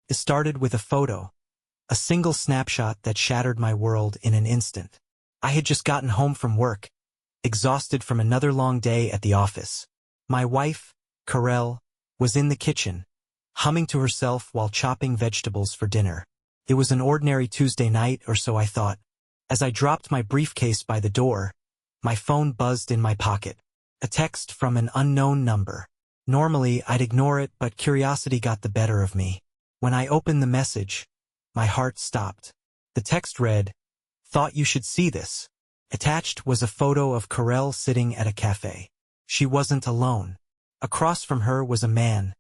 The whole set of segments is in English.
It started with a photo, a single snapshot that shattered my world in an instant. I had just gotten home from work, exhausted from another long day at the office. My wife, Karel, was in the kitchen, humming to herself while chopping vegetables for dinner. It was an ordinary Tuesday night, or so I thought. As I dropped my briefcase by the door, my phone buzzed in my pocket. A text from an unknown number. Normally, I'd ignore it, but curiosity got the better of me. When I opened the message, my heart stopped. The text read, "Thought you should see this." Attached was a photo of Karel sitting at a cafe. She wasn't alone. Across from her was a man,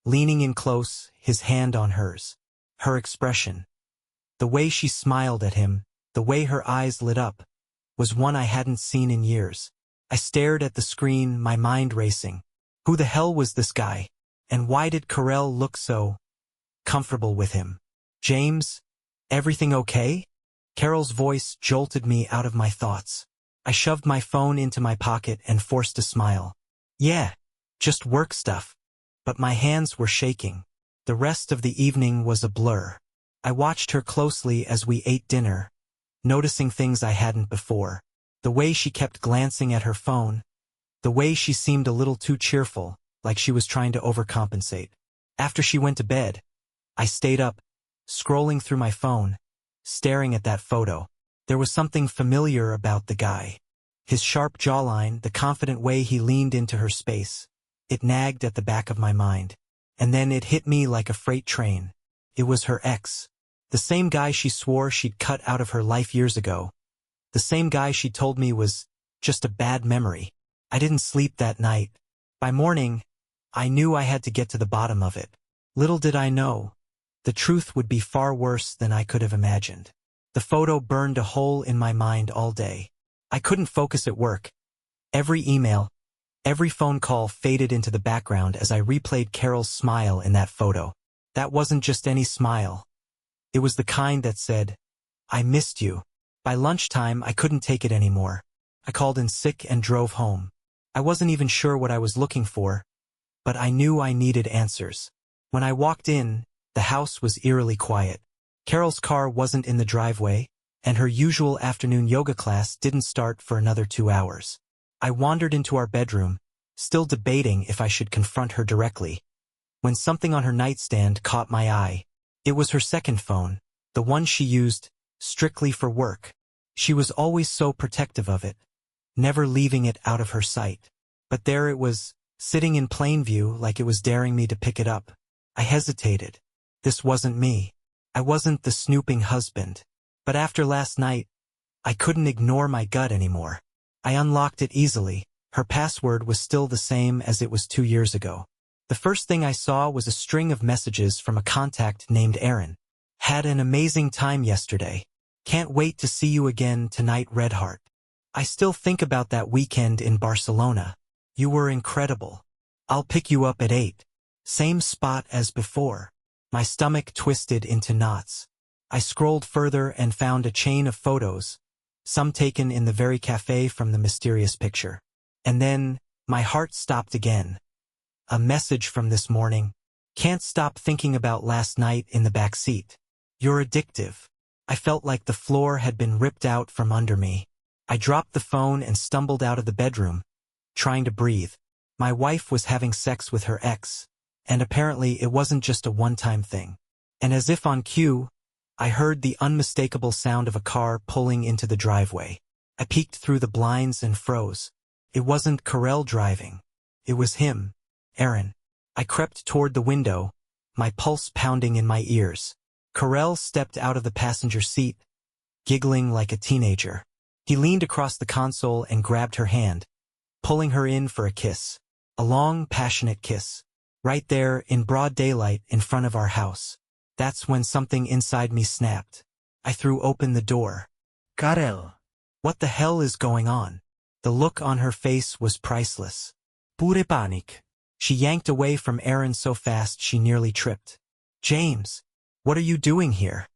leaning in close, his hand on hers. Her expression, the way she smiled at him, the way her eyes lit up, was one I hadn't seen in years. I stared at the screen, my mind racing. Who the hell was this guy? And why did Karel look so comfortable with him? "James, everything okay?" Carol's voice jolted me out of my thoughts. I shoved my phone into my pocket and forced a smile. "Yeah, just work stuff." But my hands were shaking. The rest of the evening was a blur. I watched her closely as we ate dinner, noticing things I hadn't before. The way she kept glancing at her phone. The way she seemed a little too cheerful, like she was trying to overcompensate. After she went to bed, I stayed up, scrolling through my phone, staring at that photo. There was something familiar about the guy. His sharp jawline, the confident way he leaned into her space. It nagged at the back of my mind. And then it hit me like a freight train. It was her ex. The same guy she swore she'd cut out of her life years ago. The same guy she told me was just a bad memory. I didn't sleep that night. By morning, I knew I had to get to the bottom of it. Little did I know, the truth would be far worse than I could have imagined. The photo burned a hole in my mind all day. I couldn't focus at work. Every email, every phone call faded into the background as I replayed Carol's smile in that photo. That wasn't just any smile. It was the kind that said, "I missed you." By lunchtime, I couldn't take it anymore. I called in sick and drove home. I wasn't even sure what I was looking for, but I knew I needed answers. When I walked in, the house was eerily quiet. Carol's car wasn't in the driveway, and her usual afternoon yoga class didn't start for another 2 hours. I wandered into our bedroom, still debating if I should confront her directly, when something on her nightstand caught my eye. It was her second phone, the one she used strictly for work. She was always so protective of it, never leaving it out of her sight. But there it was, sitting in plain view like it was daring me to pick it up. I hesitated. This wasn't me. I wasn't the snooping husband. But after last night, I couldn't ignore my gut anymore. I unlocked it easily. Her password was still the same as it was 2 years ago. The first thing I saw was a string of messages from a contact named Aaron. "Had an amazing time yesterday. Can't wait to see you again tonight, Redheart. I still think about that weekend in Barcelona. You were incredible. I'll pick you up at 8. Same spot as before." My stomach twisted into knots. I scrolled further and found a chain of photos, some taken in the very cafe from the mysterious picture. And then, my heart stopped again. A message from this morning. "Can't stop thinking about last night in the back seat. You're addictive." I felt like the floor had been ripped out from under me. I dropped the phone and stumbled out of the bedroom, trying to breathe. My wife was having sex with her ex, and apparently it wasn't just a one-time thing. And as if on cue, I heard the unmistakable sound of a car pulling into the driveway. I peeked through the blinds and froze. It wasn't Karel driving. It was him, Aaron. I crept toward the window, my pulse pounding in my ears. Karel stepped out of the passenger seat, giggling like a teenager. He leaned across the console and grabbed her hand, pulling her in for a kiss. A long, passionate kiss. Right there, in broad daylight, in front of our house. That's when something inside me snapped. I threw open the door. Karel. What the hell is going on? The look on her face was priceless. Pure panic. She yanked away from Aaron so fast she nearly tripped. "James, what are you doing here?"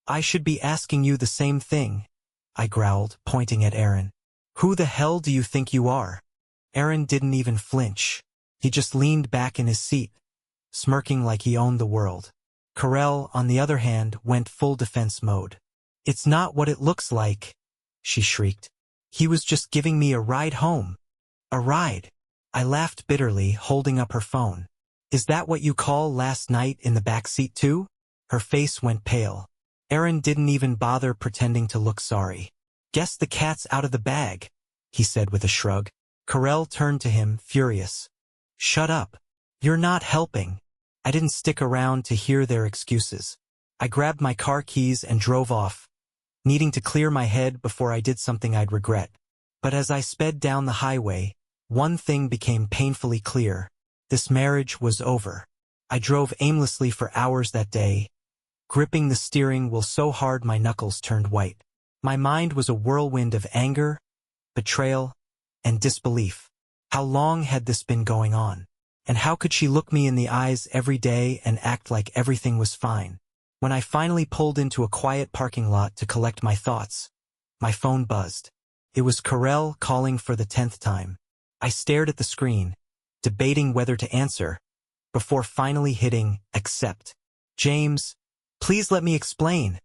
"I should be asking you the same thing," I growled, pointing at Aaron. "Who the hell do you think you are?" Aaron didn't even flinch. He just leaned back in his seat, smirking like he owned the world. Carell, on the other hand, went full defense mode. "It's not what it looks like," she shrieked. "He was just giving me a ride home. A ride." I laughed bitterly, holding up her phone. "Is that what you call last night in the back seat too?" Her face went pale. Aaron didn't even bother pretending to look sorry. "Guess the cat's out of the bag," he said with a shrug. Carell turned to him, furious. "Shut up. You're not helping." I didn't stick around to hear their excuses. I grabbed my car keys and drove off, needing to clear my head before I did something I'd regret. But as I sped down the highway, one thing became painfully clear. This marriage was over. I drove aimlessly for hours that day, gripping the steering wheel so hard my knuckles turned white. My mind was a whirlwind of anger, betrayal, and disbelief. How long had this been going on? And how could she look me in the eyes every day and act like everything was fine? When I finally pulled into a quiet parking lot to collect my thoughts, my phone buzzed. It was Carell calling for the 10th time. I stared at the screen, debating whether to answer, before finally hitting accept. "James, please let me explain,"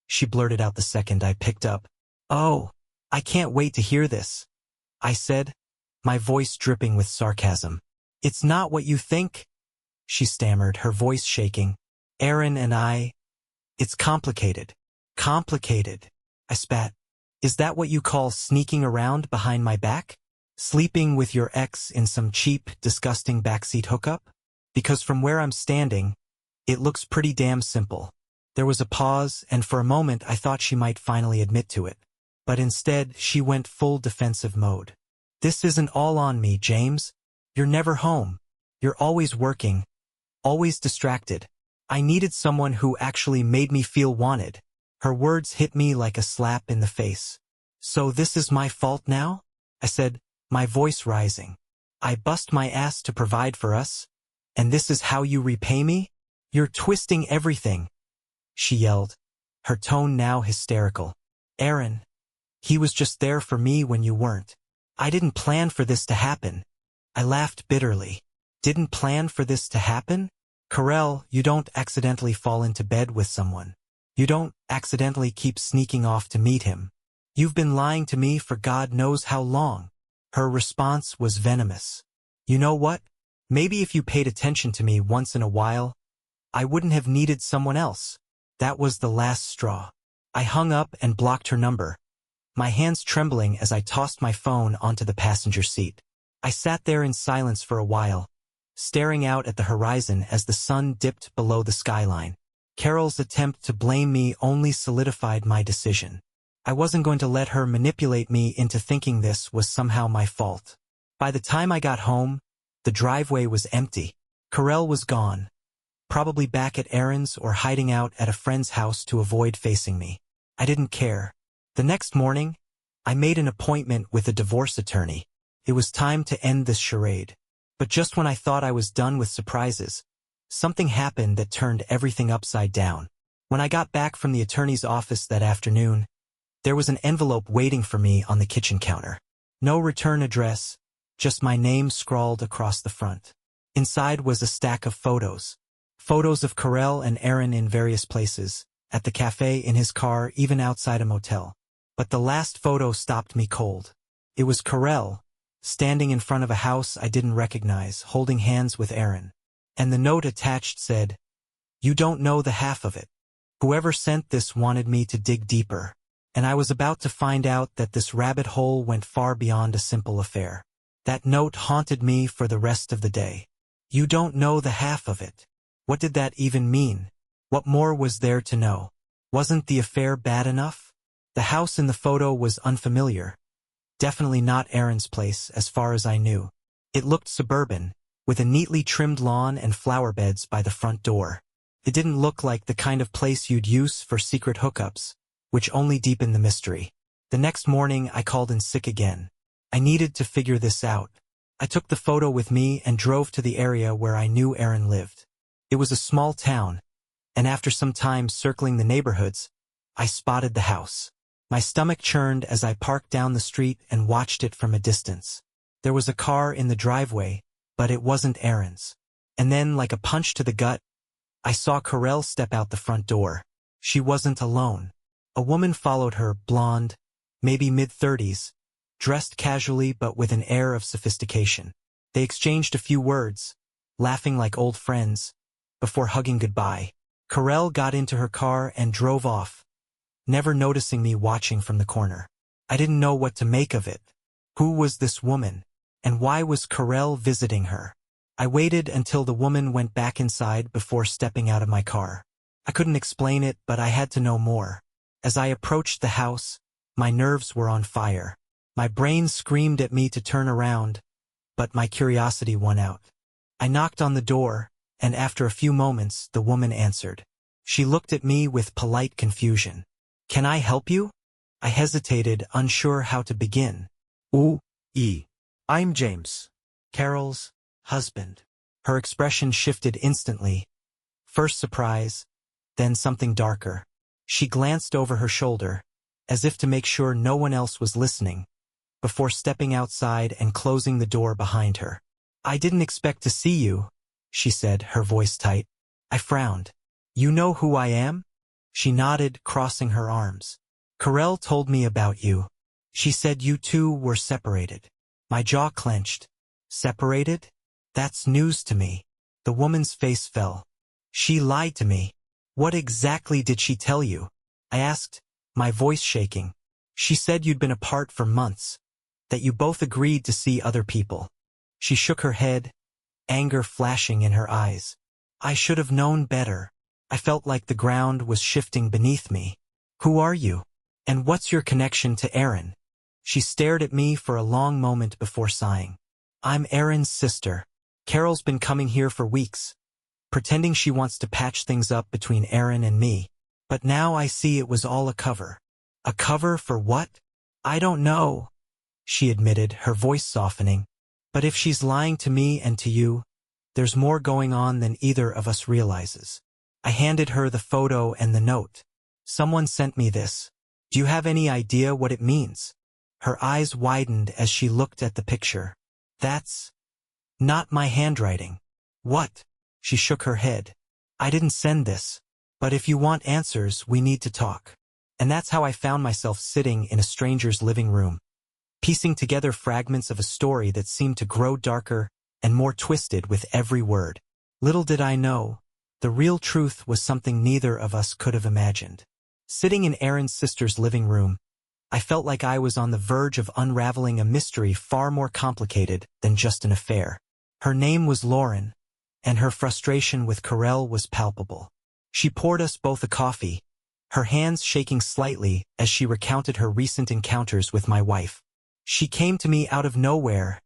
she blurted out the second I picked up. "Oh, I can't wait to hear this," I said, my voice dripping with sarcasm. "It's not what you think," she stammered, her voice shaking. "Aaron and it's complicated." "Complicated," I spat. "Is that what you call sneaking around behind my back? Sleeping with your ex in some cheap, disgusting backseat hookup? Because from where I'm standing, it looks pretty damn simple." There was a pause, and for a moment I thought she might finally admit to it. But instead, she went full defensive mode. "This isn't all on me, James. You're never home. You're always working, always distracted. I needed someone who actually made me feel wanted." Her words hit me like a slap in the face. "So this is my fault now?" I said, my voice rising. "I bust my ass to provide for us, and this is how you repay me? You're twisting everything," she yelled, her tone now hysterical. "Aaron, he was just there for me when you weren't. I didn't plan for this to happen." I laughed bitterly. "Didn't plan for this to happen? Carell, you don't accidentally fall into bed with someone. You don't accidentally keep sneaking off to meet him. You've been lying to me for God knows how long." Her response was venomous. "You know what? Maybe if you paid attention to me once in a while, I wouldn't have needed someone else." That was the last straw. I hung up and blocked her number, my hands trembling as I tossed my phone onto the passenger seat. I sat there in silence for a while, staring out at the horizon as the sun dipped below the skyline. Carol's attempt to blame me only solidified my decision. I wasn't going to let her manipulate me into thinking this was somehow my fault. By the time I got home, the driveway was empty. Carell was gone, probably back at Aaron's or hiding out at a friend's house to avoid facing me. I didn't care. The next morning, I made an appointment with a divorce attorney. It was time to end this charade. But just when I thought I was done with surprises, something happened that turned everything upside down. When I got back from the attorney's office that afternoon, there was an envelope waiting for me on the kitchen counter. No return address, just my name scrawled across the front. Inside was a stack of photos. Photos of Carell and Aaron in various places, at the cafe, in his car, even outside a motel. But the last photo stopped me cold. It was Carell, standing in front of a house I didn't recognize, holding hands with Aaron. And the note attached said, "You don't know the half of it. Whoever sent this wanted me to dig deeper." And I was about to find out that this rabbit hole went far beyond a simple affair. That note haunted me for the rest of the day. You don't know the half of it. What did that even mean? What more was there to know? Wasn't the affair bad enough? The house in the photo was unfamiliar. Definitely not Aaron's place, as far as I knew. It looked suburban, with a neatly trimmed lawn and flower beds by the front door. It didn't look like the kind of place you'd use for secret hookups, which only deepened the mystery. The next morning, I called in sick again. I needed to figure this out. I took the photo with me and drove to the area where I knew Aaron lived. It was a small town, and after some time circling the neighborhoods, I spotted the house. My stomach churned as I parked down the street and watched it from a distance. There was a car in the driveway, but it wasn't Aaron's. And then, like a punch to the gut, I saw Karel step out the front door. She wasn't alone. A woman followed her, blonde, maybe mid-30s, dressed casually but with an air of sophistication. They exchanged a few words, laughing like old friends, before hugging goodbye. Karel got into her car and drove off, never noticing me watching from the corner. I didn't know what to make of it. Who was this woman? And why was Karel visiting her? I waited until the woman went back inside before stepping out of my car. I couldn't explain it, but I had to know more. As I approached the house, my nerves were on fire. My brain screamed at me to turn around, but my curiosity won out. I knocked on the door, and after a few moments, the woman answered. She looked at me with polite confusion. "Can I help you?" I hesitated, unsure how to begin. I'm James, Carol's husband. Her expression shifted instantly. First surprise, then something darker. She glanced over her shoulder, as if to make sure no one else was listening, before stepping outside and closing the door behind her. "I didn't expect to see you," she said, her voice tight. I frowned. "You know who I am?" She nodded, crossing her arms. "Karel told me about you. She said you two were separated." My jaw clenched. Separated? That's news to me. The woman's face fell. "She lied to me." "What exactly did she tell you?" I asked, my voice shaking. "She said you'd been apart for months, that you both agreed to see other people." She shook her head, anger flashing in her eyes. I should have known better. I felt like the ground was shifting beneath me. "Who are you? And what's your connection to Aaron?" She stared at me for a long moment before sighing. "I'm Aaron's sister. Carol's been coming here for weeks, pretending she wants to patch things up between Aaron and me. But now I see it was all a cover." "A cover for what?" "I don't know," she admitted, her voice softening. "But if she's lying to me and to you, there's more going on than either of us realizes." I handed her the photo and the note. "Someone sent me this. Do you have any idea what it means?" Her eyes widened as she looked at the picture. "That's not my handwriting." "What?" She shook her head. "I didn't send this. But if you want answers, we need to talk." And that's how I found myself sitting in a stranger's living room, piecing together fragments of a story that seemed to grow darker and more twisted with every word. Little did I know, the real truth was something neither of us could have imagined. Sitting in Aaron's sister's living room, I felt like I was on the verge of unraveling a mystery far more complicated than just an affair. Her name was Lauren, and her frustration with Karel was palpable. She poured us both a coffee, her hands shaking slightly as she recounted her recent encounters with my wife. "She came to me out of nowhere,"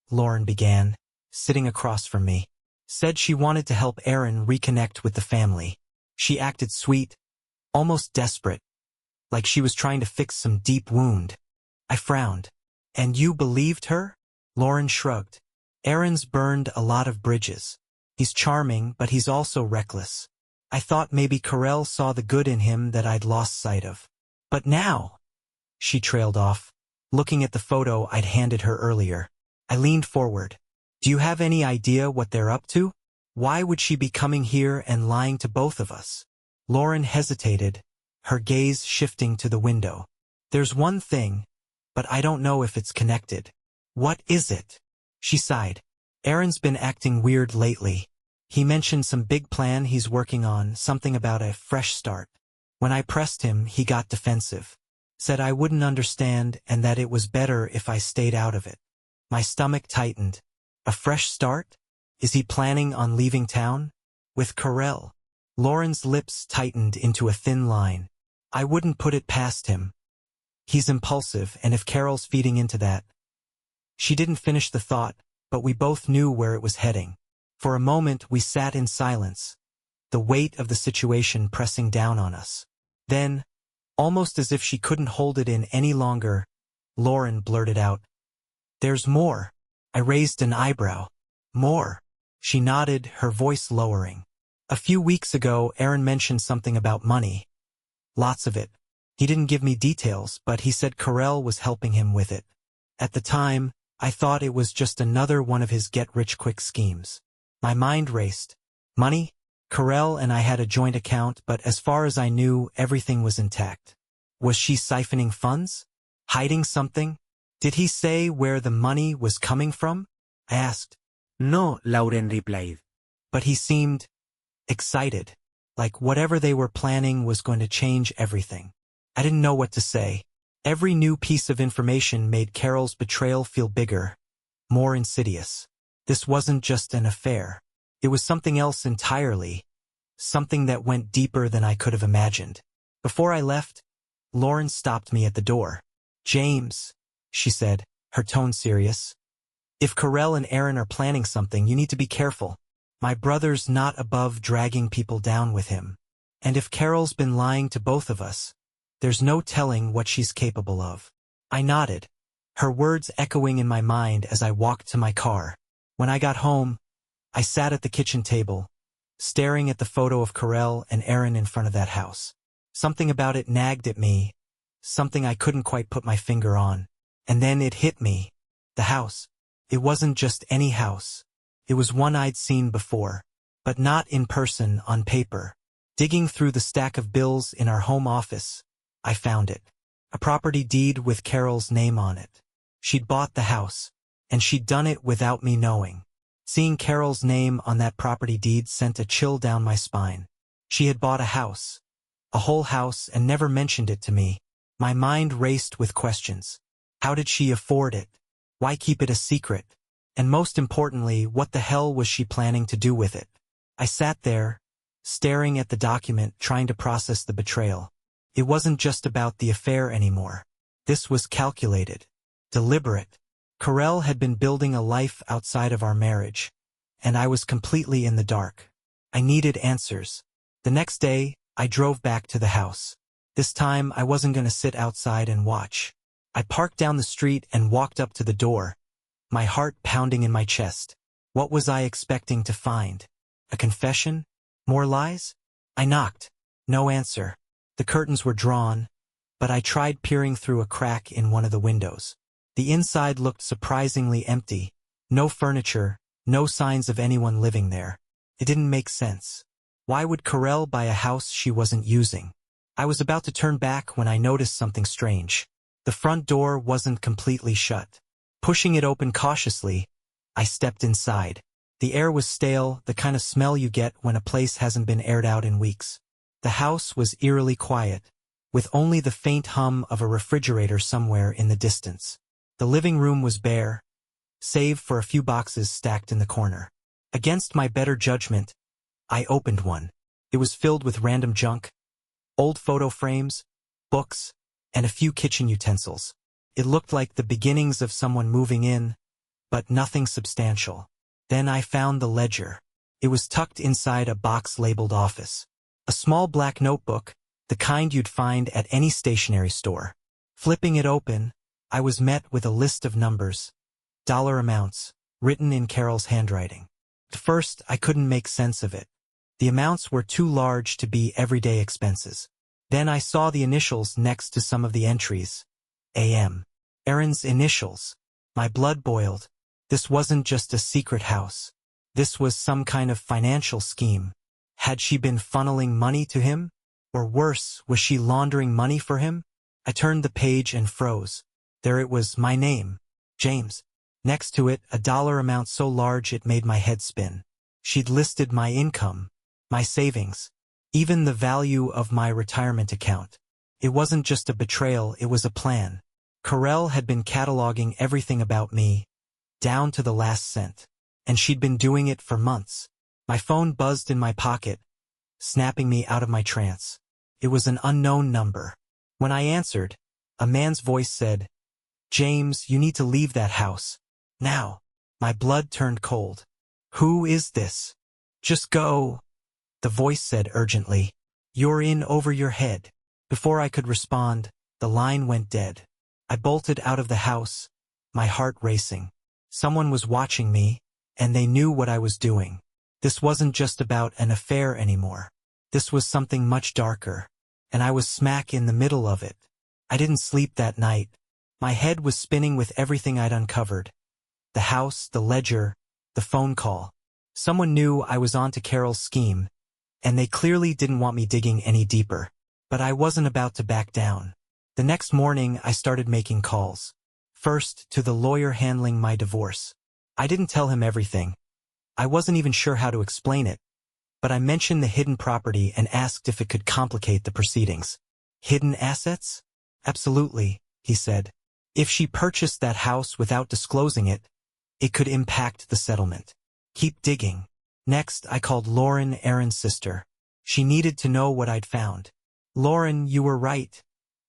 Lauren began, sitting across from me. "Said she wanted to help Aaron reconnect with the family. She acted sweet, almost desperate, like she was trying to fix some deep wound." I frowned. "And you believed her?" Lauren shrugged. "Aaron's burned a lot of bridges. He's charming, but he's also reckless. I thought maybe Karel saw the good in him that I'd lost sight of. But now," she trailed off, looking at the photo I'd handed her earlier. I leaned forward. "Do you have any idea what they're up to? Why would she be coming here and lying to both of us?" Lauren hesitated, her gaze shifting to the window. "There's one thing, but I don't know if it's connected." "What is it?" She sighed. "Aaron's been acting weird lately. He mentioned some big plan he's working on, something about a fresh start. When I pressed him, he got defensive. Said I wouldn't understand and that it was better if I stayed out of it." My stomach tightened. A fresh start? Is he planning on leaving town? With Karel? Lauren's lips tightened into a thin line. "I wouldn't put it past him. He's impulsive, and if Carol's feeding into that..." She didn't finish the thought, but we both knew where it was heading. For a moment we sat in silence, the weight of the situation pressing down on us. Then, almost as if she couldn't hold it in any longer, Lauren blurted out, "There's more." I raised an eyebrow. "More?" She nodded, her voice lowering. "A few weeks ago, Aaron mentioned something about money. Lots of it. He didn't give me details, but he said Karel was helping him with it. At the time, I thought it was just another one of his get-rich-quick schemes." My mind raced. Money? Carell and I had a joint account, but as far as I knew, everything was intact. Was she siphoning funds? Hiding something? Did he say where the money was coming from? I asked. No, Lauren replied. But he seemed excited, like whatever they were planning was going to change everything. I didn't know what to say. Every new piece of information made Carol's betrayal feel bigger, more insidious. This wasn't just an affair. It was something else entirely, something that went deeper than I could have imagined. Before I left, Lauren stopped me at the door. "James," she said, her tone serious. "If Carell and Aaron are planning something, you need to be careful. My brother's not above dragging people down with him. And if Carol's been lying to both of us, there's no telling what she's capable of." I nodded, her words echoing in my mind as I walked to my car. When I got home, I sat at the kitchen table, staring at the photo of Carell and Aaron in front of that house. Something about it nagged at me, something I couldn't quite put my finger on. And then it hit me. The house. It wasn't just any house. It was one I'd seen before, but not in person, on paper. Digging through the stack of bills in our home office, I found it. A property deed with Carol's name on it. She'd bought the house, and she'd done it without me knowing. Seeing Carol's name on that property deed sent a chill down my spine. She had bought a house, a whole house, and never mentioned it to me. My mind raced with questions. How did she afford it? Why keep it a secret? And most importantly, what the hell was she planning to do with it? I sat there, staring at the document, trying to process the betrayal. It wasn't just about the affair anymore. This was calculated, deliberate. Carell had been building a life outside of our marriage, and I was completely in the dark. I needed answers. The next day, I drove back to the house. This time, I wasn't going to sit outside and watch. I parked down the street and walked up to the door, my heart pounding in my chest. What was I expecting to find? A confession? More lies? I knocked. No answer. The curtains were drawn, but I tried peering through a crack in one of the windows. The inside looked surprisingly empty. No furniture, no signs of anyone living there. It didn't make sense. Why would Carell buy a house she wasn't using? I was about to turn back when I noticed something strange. The front door wasn't completely shut. Pushing it open cautiously, I stepped inside. The air was stale, the kind of smell you get when a place hasn't been aired out in weeks. The house was eerily quiet, with only the faint hum of a refrigerator somewhere in the distance. The living room was bare, save for a few boxes stacked in the corner. Against my better judgment, I opened one. It was filled with random junk, old photo frames, books, and a few kitchen utensils. It looked like the beginnings of someone moving in, but nothing substantial. Then I found the ledger. It was tucked inside a box labeled office. A small black notebook, the kind you'd find at any stationery store. Flipping it open, I was met with a list of numbers, dollar amounts, written in Carol's handwriting. At first, I couldn't make sense of it. The amounts were too large to be everyday expenses. Then I saw the initials next to some of the entries. A.M. Aaron's initials. My blood boiled. This wasn't just a secret house. This was some kind of financial scheme. Had she been funneling money to him? Or worse, was she laundering money for him? I turned the page and froze. There it was, my name, James. Next to it, a dollar amount so large it made my head spin. She'd listed my income, my savings, even the value of my retirement account. It wasn't just a betrayal, it was a plan. Carell had been cataloging everything about me, down to the last cent. And she'd been doing it for months. My phone buzzed in my pocket, snapping me out of my trance. It was an unknown number. When I answered, a man's voice said, "James, you need to leave that house. Now." My blood turned cold. "Who is this?" "Just go," the voice said urgently. "You're in over your head." Before I could respond, the line went dead. I bolted out of the house, my heart racing. Someone was watching me, and they knew what I was doing. This wasn't just about an affair anymore. This was something much darker, and I was smack in the middle of it. I didn't sleep that night. My head was spinning with everything I'd uncovered. The house, the ledger, the phone call. Someone knew I was onto Carol's scheme, and they clearly didn't want me digging any deeper. But I wasn't about to back down. The next morning, I started making calls. First, to the lawyer handling my divorce. I didn't tell him everything. I wasn't even sure how to explain it. But I mentioned the hidden property and asked if it could complicate the proceedings. Hidden assets? Absolutely, he said. If she purchased that house without disclosing it, it could impact the settlement. Keep digging. Next, I called Lauren, Aaron's sister. She needed to know what I'd found. Lauren, you were right,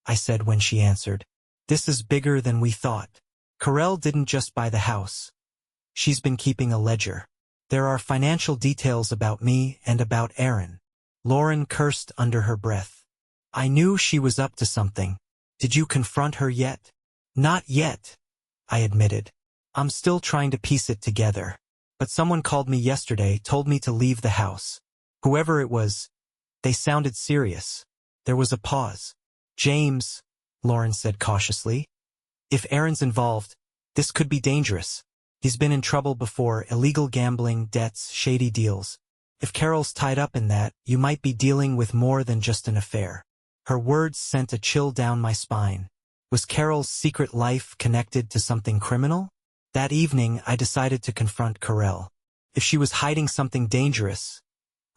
I said when she answered. This is bigger than we thought. Carell didn't just buy the house. She's been keeping a ledger. There are financial details about me and about Aaron. Lauren cursed under her breath. I knew she was up to something. Did you confront her yet? Not yet, I admitted. I'm still trying to piece it together. But someone called me yesterday, told me to leave the house. Whoever it was, they sounded serious. There was a pause. James, Lauren said cautiously. If Aaron's involved, this could be dangerous. He's been in trouble before, illegal gambling, debts, shady deals. If Carol's tied up in that, you might be dealing with more than just an affair. Her words sent a chill down my spine. Was Carol's secret life connected to something criminal? That evening, I decided to confront Carell. If she was hiding something dangerous,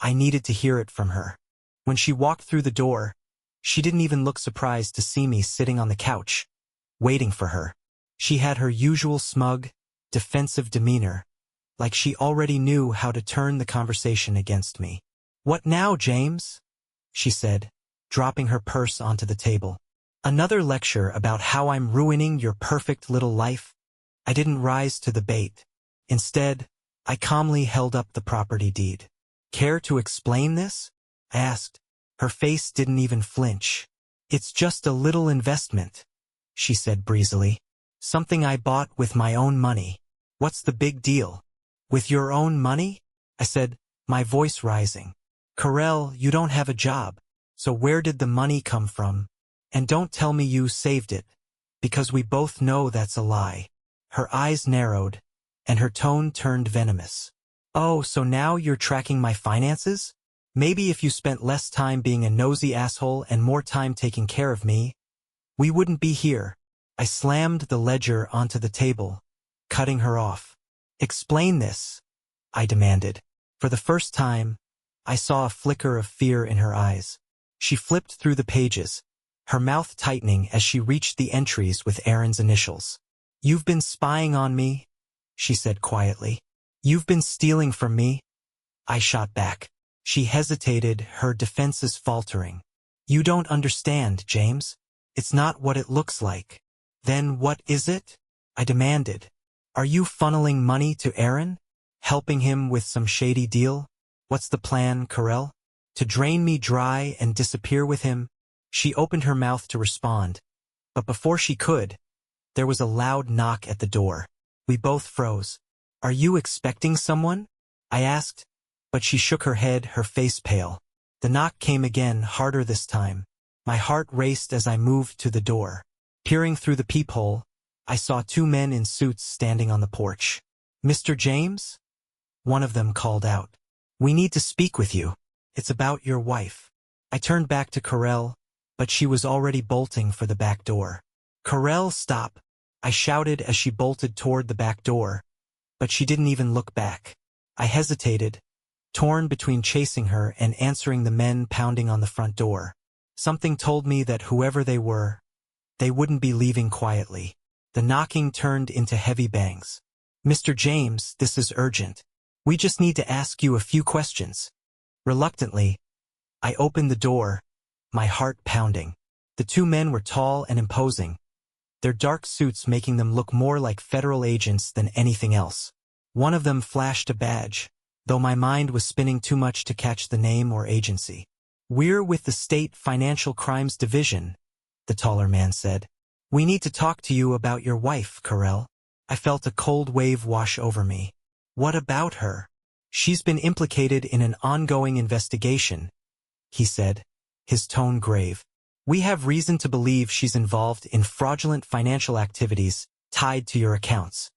I needed to hear it from her. When she walked through the door, she didn't even look surprised to see me sitting on the couch, waiting for her. She had her usual smug, defensive demeanor, like she already knew how to turn the conversation against me. What now, James? She said, dropping her purse onto the table. Another lecture about how I'm ruining your perfect little life? I didn't rise to the bait. Instead, I calmly held up the property deed. Care to explain this? I asked. Her face didn't even flinch. It's just a little investment, she said breezily. Something I bought with my own money. What's the big deal? With your own money? I said, my voice rising. Carell, you don't have a job. So where did the money come from? And don't tell me you saved it, because we both know that's a lie. Her eyes narrowed, and her tone turned venomous. Oh, so now you're tracking my finances? Maybe if you spent less time being a nosy asshole and more time taking care of me, we wouldn't be here. I slammed the ledger onto the table, cutting her off. Explain this, I demanded. For the first time, I saw a flicker of fear in her eyes. She flipped through the pages, her mouth tightening as she reached the entries with Aaron's initials. You've been spying on me, she said quietly. You've been stealing from me. I shot back. She hesitated, her defenses faltering. You don't understand, James. It's not what it looks like. Then what is it? I demanded. Are you funneling money to Aaron? Helping him with some shady deal? What's the plan, Carell? To drain me dry and disappear with him? She opened her mouth to respond, but before she could, there was a loud knock at the door. We both froze. Are you expecting someone? I asked, but she shook her head, her face pale. The knock came again, harder this time. My heart raced as I moved to the door. Peering through the peephole, I saw two men in suits standing on the porch. Mr. James? One of them called out. We need to speak with you. It's about your wife. I turned back to Carell, but she was already bolting for the back door. Carell, stop! I shouted as she bolted toward the back door, but she didn't even look back. I hesitated, torn between chasing her and answering the men pounding on the front door. Something told me that whoever they were, they wouldn't be leaving quietly. The knocking turned into heavy bangs. Mr. James, this is urgent. We just need to ask you a few questions. Reluctantly, I opened the door, my heart pounding. The two men were tall and imposing, their dark suits making them look more like federal agents than anything else. One of them flashed a badge, though my mind was spinning too much to catch the name or agency. We're with the State Financial Crimes Division, the taller man said. We need to talk to you about your wife, Carell. I felt a cold wave wash over me. What about her? She's been implicated in an ongoing investigation, he said, his tone grave. We have reason to believe she's involved in fraudulent financial activities tied to your accounts.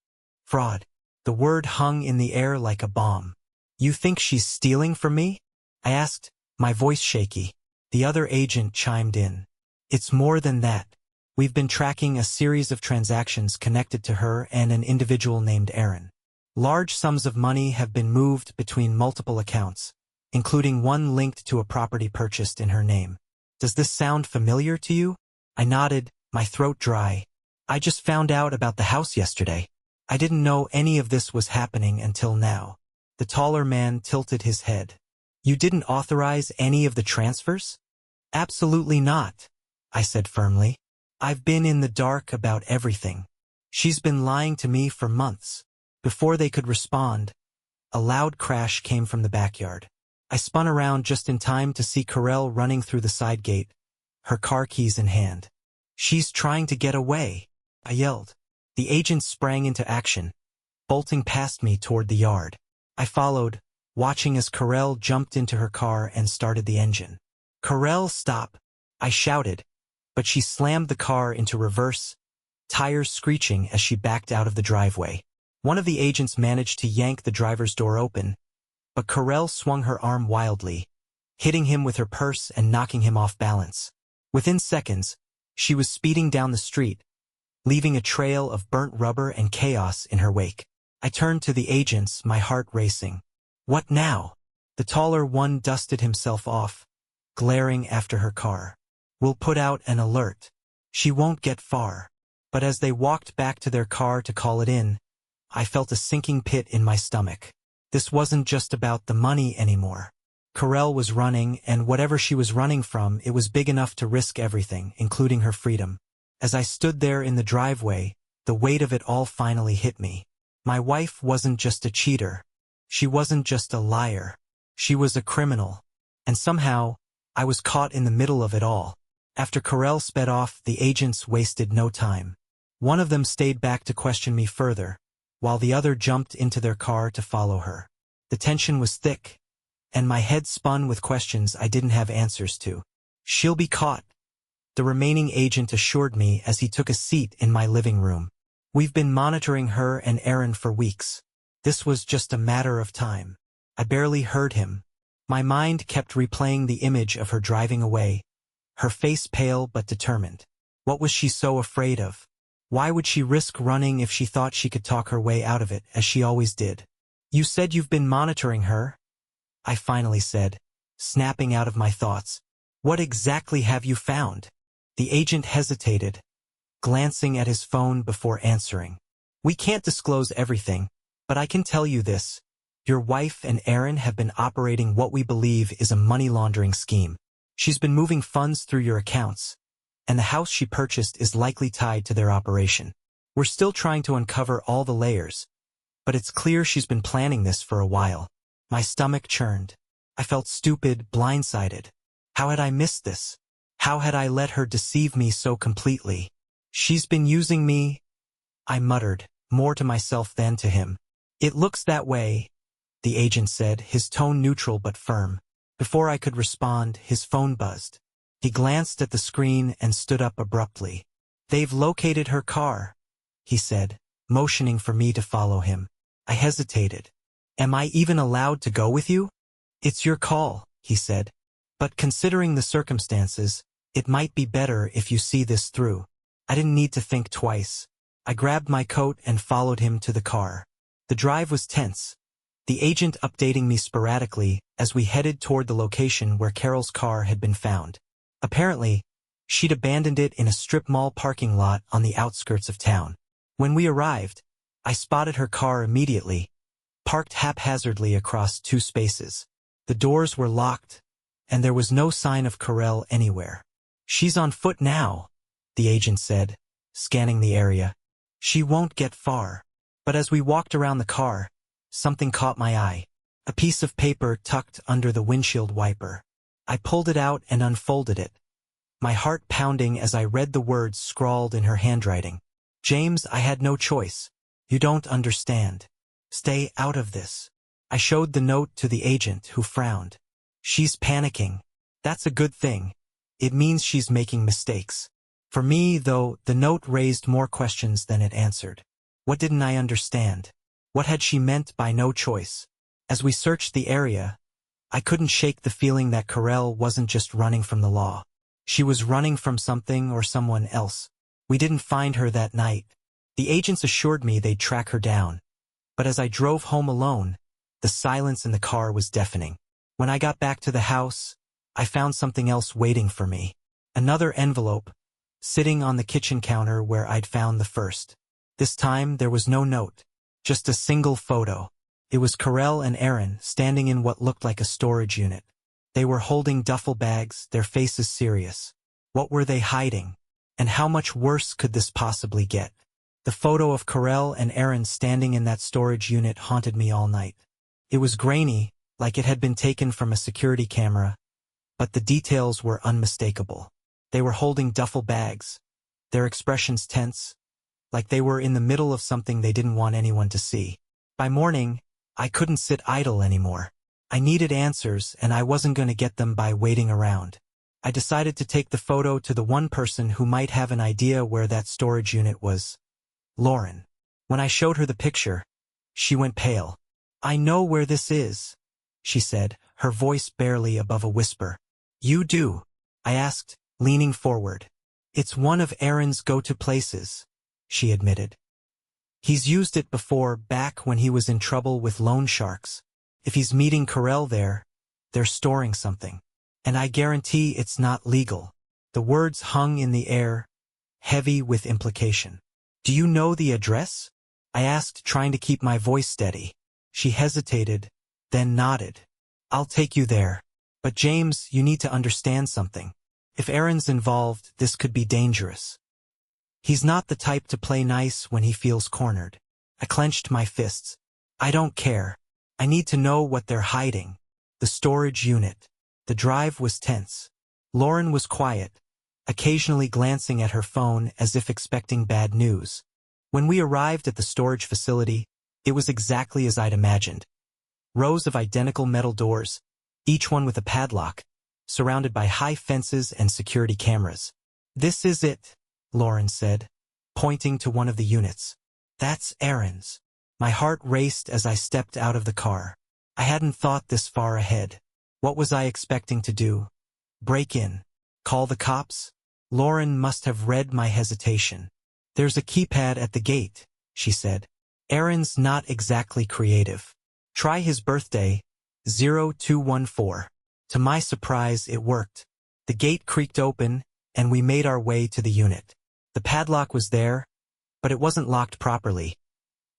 Fraud. The word hung in the air like a bomb. You think she's stealing from me? I asked, my voice shaky. The other agent chimed in. It's more than that. We've been tracking a series of transactions connected to her and an individual named Aaron. Large sums of money have been moved between multiple accounts, including one linked to a property purchased in her name. Does this sound familiar to you? I nodded, my throat dry. I just found out about the house yesterday. I didn't know any of this was happening until now. The taller man tilted his head. You didn't authorize any of the transfers? Absolutely not, I said firmly. I've been in the dark about everything. She's been lying to me for months. Before they could respond, a loud crash came from the backyard. I spun around just in time to see Carell running through the side gate, her car keys in hand. She's trying to get away, I yelled. The agent sprang into action, bolting past me toward the yard. I followed, watching as Carell jumped into her car and started the engine. Carell, stop, I shouted, but she slammed the car into reverse, tires screeching as she backed out of the driveway. One of the agents managed to yank the driver's door open, but Carell swung her arm wildly, hitting him with her purse and knocking him off balance. Within seconds, she was speeding down the street, leaving a trail of burnt rubber and chaos in her wake. I turned to the agents, my heart racing. What now? The taller one dusted himself off, glaring after her car. We'll put out an alert. She won't get far. But as they walked back to their car to call it in, I felt a sinking pit in my stomach. This wasn't just about the money anymore. Carell was running, and whatever she was running from, it was big enough to risk everything, including her freedom. As I stood there in the driveway, the weight of it all finally hit me. My wife wasn't just a cheater. She wasn't just a liar. She was a criminal. And somehow, I was caught in the middle of it all. After Carell sped off, the agents wasted no time. One of them stayed back to question me further, while the other jumped into their car to follow her. The tension was thick, and my head spun with questions I didn't have answers to. She'll be caught, the remaining agent assured me as he took a seat in my living room. We've been monitoring her and Aaron for weeks. This was just a matter of time. I barely heard him. My mind kept replaying the image of her driving away, her face pale but determined. What was she so afraid of? Why would she risk running if she thought she could talk her way out of it, as she always did? You said you've been monitoring her, I finally said, snapping out of my thoughts. What exactly have you found? The agent hesitated, glancing at his phone before answering. We can't disclose everything, but I can tell you this. Your wife and Aaron have been operating what we believe is a money laundering scheme. She's been moving funds through your accounts, and the house she purchased is likely tied to their operation. We're still trying to uncover all the layers, but it's clear she's been planning this for a while. My stomach churned. I felt stupid, blindsided. How had I missed this? How had I let her deceive me so completely? She's been using me, I muttered, more to myself than to him. It looks that way, the agent said, his tone neutral but firm. Before I could respond, his phone buzzed. He glanced at the screen and stood up abruptly. They've located her car, he said, motioning for me to follow him. I hesitated. Am I even allowed to go with you? It's your call, he said. But considering the circumstances, it might be better if you see this through. I didn't need to think twice. I grabbed my coat and followed him to the car. The drive was tense, the agent updating me sporadically as we headed toward the location where Carol's car had been found. Apparently, she'd abandoned it in a strip mall parking lot on the outskirts of town. When we arrived, I spotted her car immediately, parked haphazardly across 2 spaces. The doors were locked, and there was no sign of Carell anywhere. She's on foot now, the agent said, scanning the area. She won't get far. But as we walked around the car, something caught my eye. A piece of paper tucked under the windshield wiper. I pulled it out and unfolded it, my heart pounding as I read the words scrawled in her handwriting. James, I had no choice. You don't understand. Stay out of this. I showed the note to the agent, who frowned. She's panicking. That's a good thing. It means she's making mistakes. For me, though, the note raised more questions than it answered. What didn't I understand? What had she meant by no choice? As we searched the area, I couldn't shake the feeling that Carell wasn't just running from the law. She was running from something or someone else. We didn't find her that night. The agents assured me they'd track her down. But as I drove home alone, the silence in the car was deafening. When I got back to the house, I found something else waiting for me. Another envelope, sitting on the kitchen counter where I'd found the first. This time there was no note, just a single photo. It was Carell and Aaron standing in what looked like a storage unit. They were holding duffel bags, their faces serious. What were they hiding? And how much worse could this possibly get? The photo of Carell and Aaron standing in that storage unit haunted me all night. It was grainy, like it had been taken from a security camera, but the details were unmistakable. They were holding duffel bags, their expressions tense, like they were in the middle of something they didn't want anyone to see. By morning, I couldn't sit idle anymore. I needed answers, and I wasn't going to get them by waiting around. I decided to take the photo to the one person who might have an idea where that storage unit was. Lauren. When I showed her the picture, she went pale. "I know where this is," she said, her voice barely above a whisper. "You do?" I asked, leaning forward. "It's one of Aaron's go-to places," she admitted. "He's used it before, back when he was in trouble with loan sharks. If he's meeting Carell there, they're storing something. And I guarantee it's not legal." The words hung in the air, heavy with implication. "Do you know the address?" I asked, trying to keep my voice steady. She hesitated, then nodded. "I'll take you there. But James, you need to understand something. If Aaron's involved, this could be dangerous. He's not the type to play nice when he feels cornered." I clenched my fists. "I don't care. I need to know what they're hiding." The storage unit. The drive was tense. Lauren was quiet, occasionally glancing at her phone as if expecting bad news. When we arrived at the storage facility, it was exactly as I'd imagined. Rows of identical metal doors, each one with a padlock, surrounded by high fences and security cameras. "This is it," Lauren said, pointing to one of the units. "That's Aaron's." My heart raced as I stepped out of the car. I hadn't thought this far ahead. What was I expecting to do? Break in? Call the cops? Lauren must have read my hesitation. "There's a keypad at the gate," she said. "Aaron's not exactly creative. Try his birthday, 0214. To my surprise, it worked. The gate creaked open, and we made our way to the unit. The padlock was there, but it wasn't locked properly.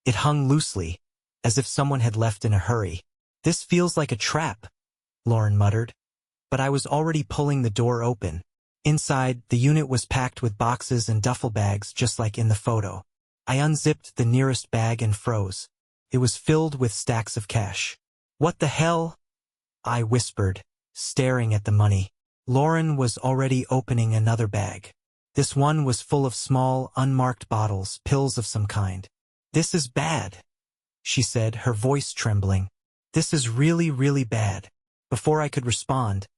It hung loosely, as if someone had left in a hurry. "This feels like a trap," Lauren muttered. But I was already pulling the door open. Inside, the unit was packed with boxes and duffel bags just like in the photo. I unzipped the nearest bag and froze. It was filled with stacks of cash. "What the hell?" I whispered, staring at the money. Lauren was already opening another bag. This one was full of small, unmarked bottles, pills of some kind. "This is bad," she said, her voice trembling. "This is really, really bad." Before I could respond,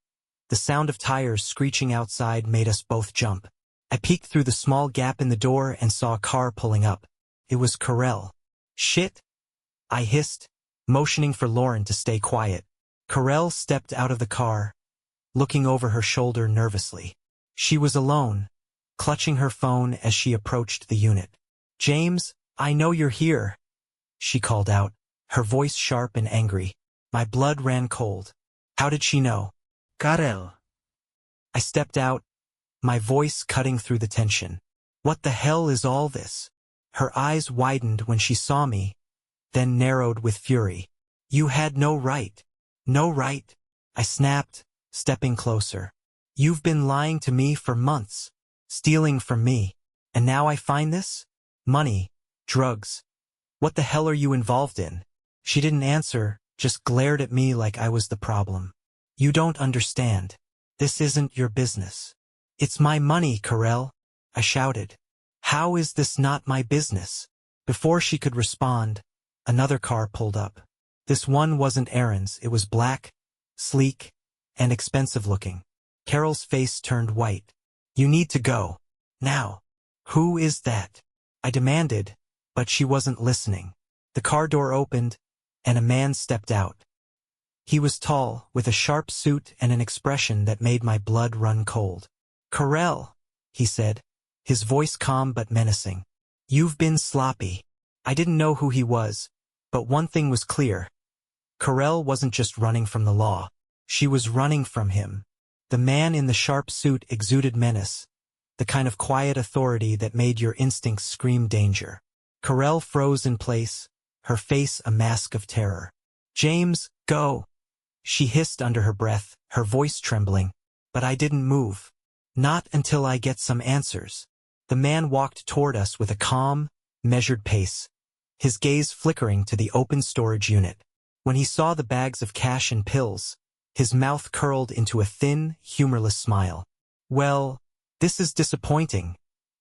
the sound of tires screeching outside made us both jump. I peeked through the small gap in the door and saw a car pulling up. It was Carell. "Shit," I hissed, motioning for Lauren to stay quiet. Carell stepped out of the car, looking over her shoulder nervously. She was alone, clutching her phone as she approached the unit. "James, I know you're here," she called out, her voice sharp and angry. My blood ran cold. How did she know? Carell. I stepped out, my voice cutting through the tension. "What the hell is all this?" Her eyes widened when she saw me, then narrowed with fury. "You had no right." "No right?" I snapped, stepping closer. "You've been lying to me for months, stealing from me, and now I find this? Money, drugs. What the hell are you involved in?" She didn't answer, just glared at me like I was the problem. "You don't understand. This isn't your business." "It's my money, Carell," I shouted. "How is this not my business?" Before she could respond, another car pulled up. This one wasn't Aaron's. It was black, sleek, and expensive looking. Carol's face turned white. "You need to go. Now." "Who is that?" I demanded, but she wasn't listening. The car door opened, and a man stepped out. He was tall, with a sharp suit and an expression that made my blood run cold. "Carell," he said, his voice calm but menacing. "You've been sloppy." I didn't know who he was, but one thing was clear. Carell wasn't just running from the law. She was running from him. The man in the sharp suit exuded menace, the kind of quiet authority that made your instincts scream danger. Carell froze in place, her face a mask of terror. "James, go!" she hissed under her breath, her voice trembling. But I didn't move. "Not until I get some answers." The man walked toward us with a calm, measured pace, his gaze flickering to the open storage unit. When he saw the bags of cash and pills, his mouth curled into a thin, humorless smile. "Well, this is disappointing,"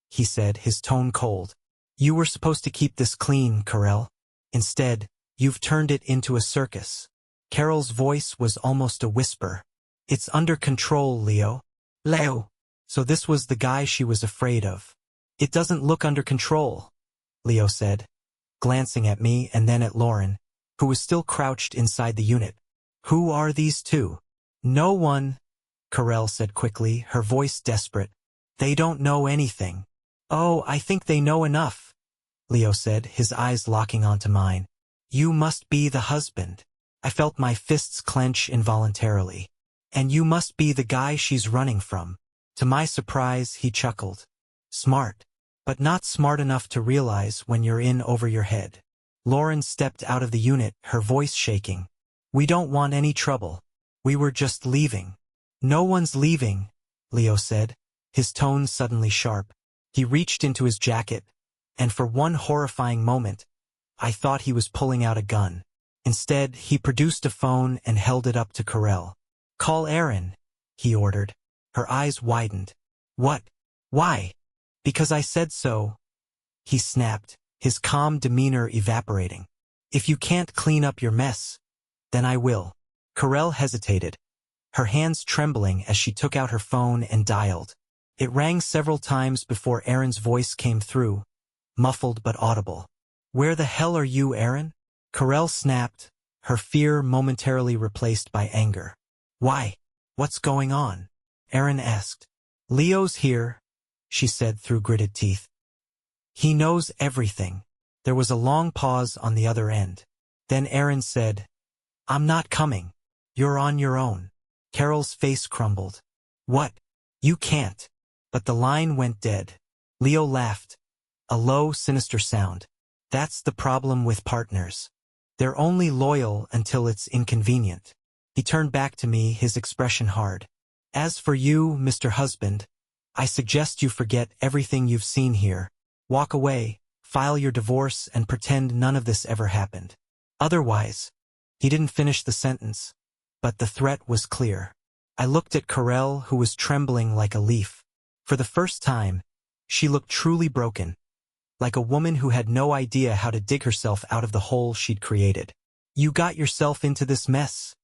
he said, his tone cold. "You were supposed to keep this clean, Carell. Instead, you've turned it into a circus." Carol's voice was almost a whisper. "It's under control, Leo." "Leo." So this was the guy she was afraid of. "It doesn't look under control," Leo said, glancing at me and then at Lauren, who was still crouched inside the unit. "Who are these two?" "No one," Carell said quickly, her voice desperate. "They don't know anything." "Oh, I think they know enough," Leo said, his eyes locking onto mine. "You must be the husband." I felt my fists clench involuntarily. "And you must be the guy she's running from." To my surprise, he chuckled. "Smart. But not smart enough to realize when you're in over your head." Lauren stepped out of the unit, her voice shaking. "We don't want any trouble. We were just leaving." "No one's leaving," Leo said, his tone suddenly sharp. He reached into his jacket, and for one horrifying moment, I thought he was pulling out a gun. Instead, he produced a phone and held it up to Carell. "Call Aaron," he ordered. Her eyes widened. "What? Why?" "Because I said so," he snapped, his calm demeanor evaporating. "If you can't clean up your mess, then I will." Carell hesitated, her hands trembling as she took out her phone and dialed. It rang several times before Aaron's voice came through, muffled but audible. "Where the hell are you, Aaron?" Carell snapped, her fear momentarily replaced by anger. "Why? What's going on?" Aaron asked. "Leo's here," she said through gritted teeth. "He knows everything." There was a long pause on the other end. Then Aaron said, "I'm not coming. You're on your own." Carol's face crumbled. "What? You can't." But the line went dead. Leo laughed, a low, sinister sound. "That's the problem with partners. They're only loyal until it's inconvenient." He turned back to me, his expression hard. "As for you, Mr. Husband, I suggest you forget everything you've seen here. Walk away, file your divorce, and pretend none of this ever happened. Otherwise," he didn't finish the sentence, but the threat was clear. I looked at Carell, who was trembling like a leaf. For the first time, she looked truly broken, like a woman who had no idea how to dig herself out of the hole she'd created. "You got yourself into this mess,"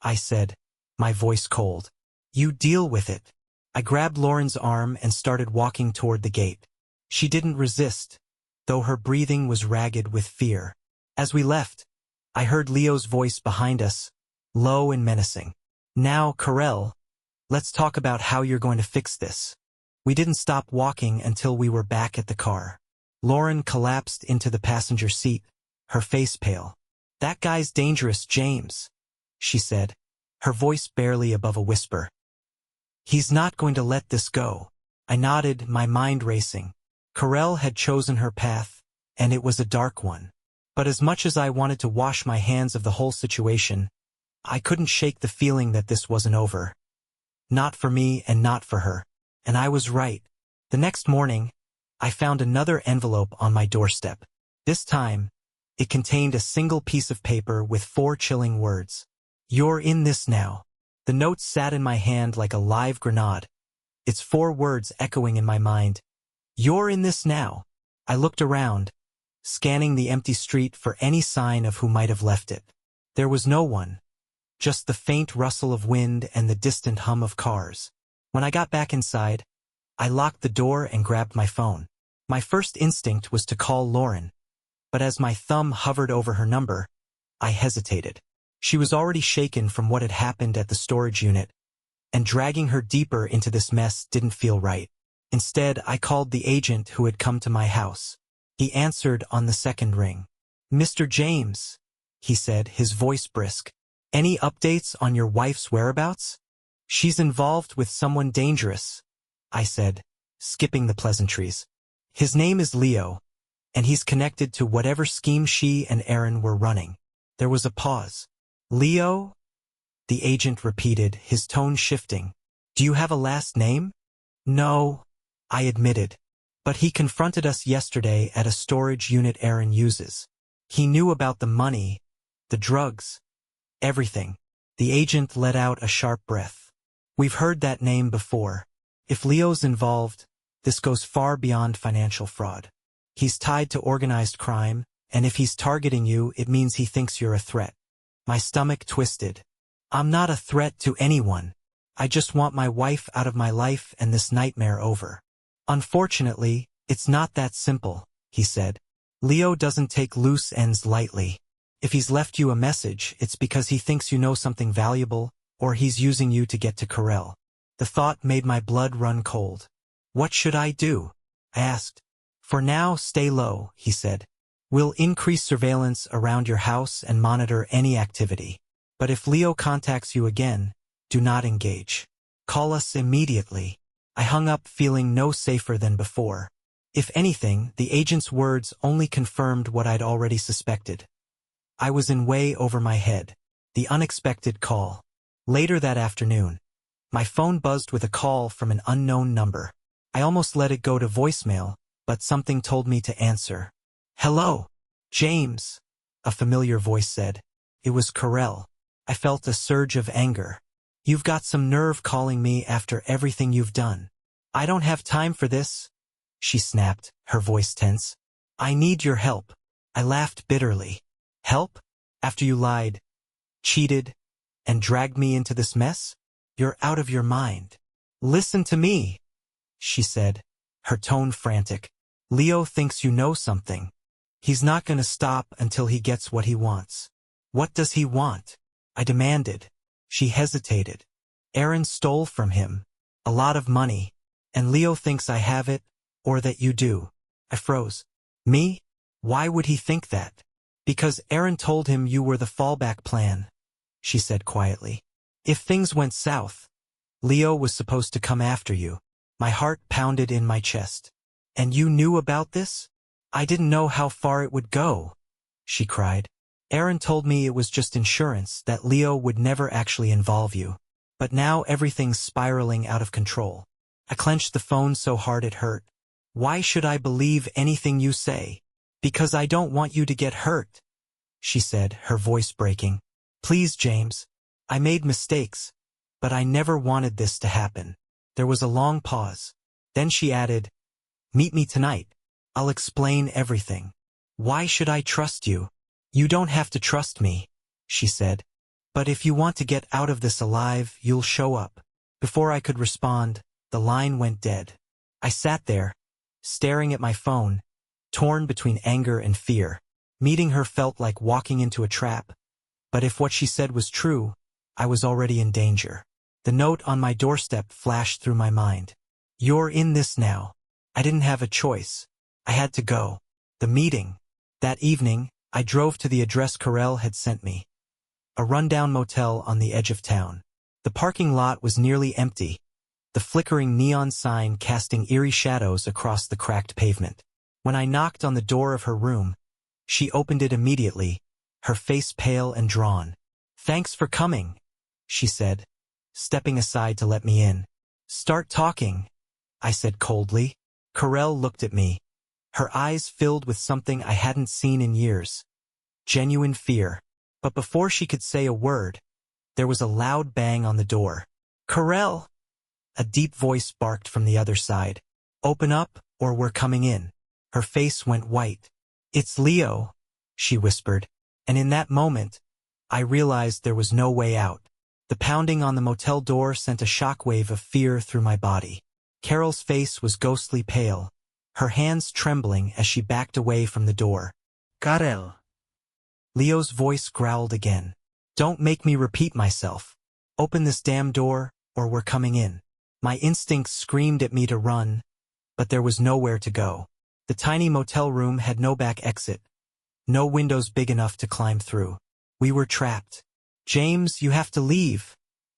I said, my voice cold. "You deal with it." I grabbed Lauren's arm and started walking toward the gate. She didn't resist, though her breathing was ragged with fear. As we left, I heard Leo's voice behind us, low and menacing. "Now, Carell, let's talk about how you're going to fix this." We didn't stop walking until we were back at the car. Lauren collapsed into the passenger seat, her face pale. "That guy's dangerous, James," she said, her voice barely above a whisper. "He's not going to let this go." I nodded, my mind racing. Carell had chosen her path, and it was a dark one. But as much as I wanted to wash my hands of the whole situation, I couldn't shake the feeling that this wasn't over. Not for me and not for her. And I was right. The next morning, I found another envelope on my doorstep. This time, it contained a single piece of paper with 4 chilling words. "You're in this now." The note sat in my hand like a live grenade, its 4 words echoing in my mind. "You're in this now." I looked around, scanning the empty street for any sign of who might have left it. There was no one, just the faint rustle of wind and the distant hum of cars. When I got back inside, I locked the door and grabbed my phone. My first instinct was to call Lauren, but as my thumb hovered over her number, I hesitated. She was already shaken from what had happened at the storage unit, and dragging her deeper into this mess didn't feel right. Instead, I called the agent who had come to my house. He answered on the second ring. "Mr. James," he said, his voice brisk. "Any updates on your wife's whereabouts?" "She's involved with someone dangerous," I said, skipping the pleasantries. "His name is Leo, and he's connected to whatever scheme she and Aaron were running." There was a pause. "Leo?" the agent repeated, his tone shifting. "Do you have a last name?" "No," I admitted. "But he confronted us yesterday at a storage unit Aaron uses. He knew about the money, the drugs, everything." The agent let out a sharp breath. "We've heard that name before. If Leo's involved, this goes far beyond financial fraud. He's tied to organized crime, and if he's targeting you, it means he thinks you're a threat." My stomach twisted. "I'm not a threat to anyone. I just want my wife out of my life and this nightmare over." "Unfortunately, it's not that simple," he said. "Leo doesn't take loose ends lightly. If he's left you a message, it's because he thinks you know something valuable, or he's using you to get to Corel." The thought made my blood run cold. "What should I do?" I asked. "For now, stay low," he said. "We'll increase surveillance around your house and monitor any activity. But if Leo contacts you again, do not engage. Call us immediately." I hung up feeling no safer than before. If anything, the agent's words only confirmed what I'd already suspected. I was in way over my head. The unexpected call. Later that afternoon, my phone buzzed with a call from an unknown number. I almost let it go to voicemail, but something told me to answer. "Hello, James," a familiar voice said. It was Corel. I felt a surge of anger. "You've got some nerve calling me after everything you've done." "I don't have time for this," she snapped, her voice tense. "I need your help." I laughed bitterly. "Help? After you lied, cheated, and dragged me into this mess? You're out of your mind." "Listen to me," she said, her tone frantic. "Leo thinks you know something. He's not going to stop until he gets what he wants." "What does he want?" I demanded. She hesitated. "Aaron stole from him. A lot of money. And Leo thinks I have it, or that you do." I froze. "Me? Why would he think that?" "Because Aaron told him you were the fallback plan," she said quietly. "If things went south, Leo was supposed to come after you." My heart pounded in my chest. "And you knew about this?" "I didn't know how far it would go," she cried. "Aaron told me it was just insurance, that Leo would never actually involve you. But now everything's spiraling out of control." I clenched the phone so hard it hurt. "Why should I believe anything you say?" "Because I don't want you to get hurt," she said, her voice breaking. "Please, James. I made mistakes, but I never wanted this to happen." There was a long pause. Then she added, "Meet me tonight. I'll explain everything." "Why should I trust you?" "You don't have to trust me," she said. "But if you want to get out of this alive, you'll show up." Before I could respond, the line went dead. I sat there, staring at my phone, torn between anger and fear. Meeting her felt like walking into a trap. But if what she said was true, I was already in danger. The note on my doorstep flashed through my mind. "You're in this now." I didn't have a choice. I had to go. The meeting. That evening, I drove to the address Corel had sent me. A rundown motel on the edge of town. The parking lot was nearly empty, the flickering neon sign casting eerie shadows across the cracked pavement. When I knocked on the door of her room, she opened it immediately, her face pale and drawn. "Thanks for coming," she said, stepping aside to let me in. "Start talking," I said coldly. Corel looked at me, her eyes filled with something I hadn't seen in years. Genuine fear. But before she could say a word, there was a loud bang on the door. "Corel!" A deep voice barked from the other side. "Open up, or we're coming in." Her face went white. "It's Leo," she whispered, and in that moment, I realized there was no way out. The pounding on the motel door sent a shockwave of fear through my body. Carol's face was ghostly pale, her hands trembling as she backed away from the door. Karel. Leo's voice growled again. Don't make me repeat myself. Open this damn door, or we're coming in. My instincts screamed at me to run, but there was nowhere to go. The tiny motel room had no back exit, no windows big enough to climb through. We were trapped. James, you have to leave,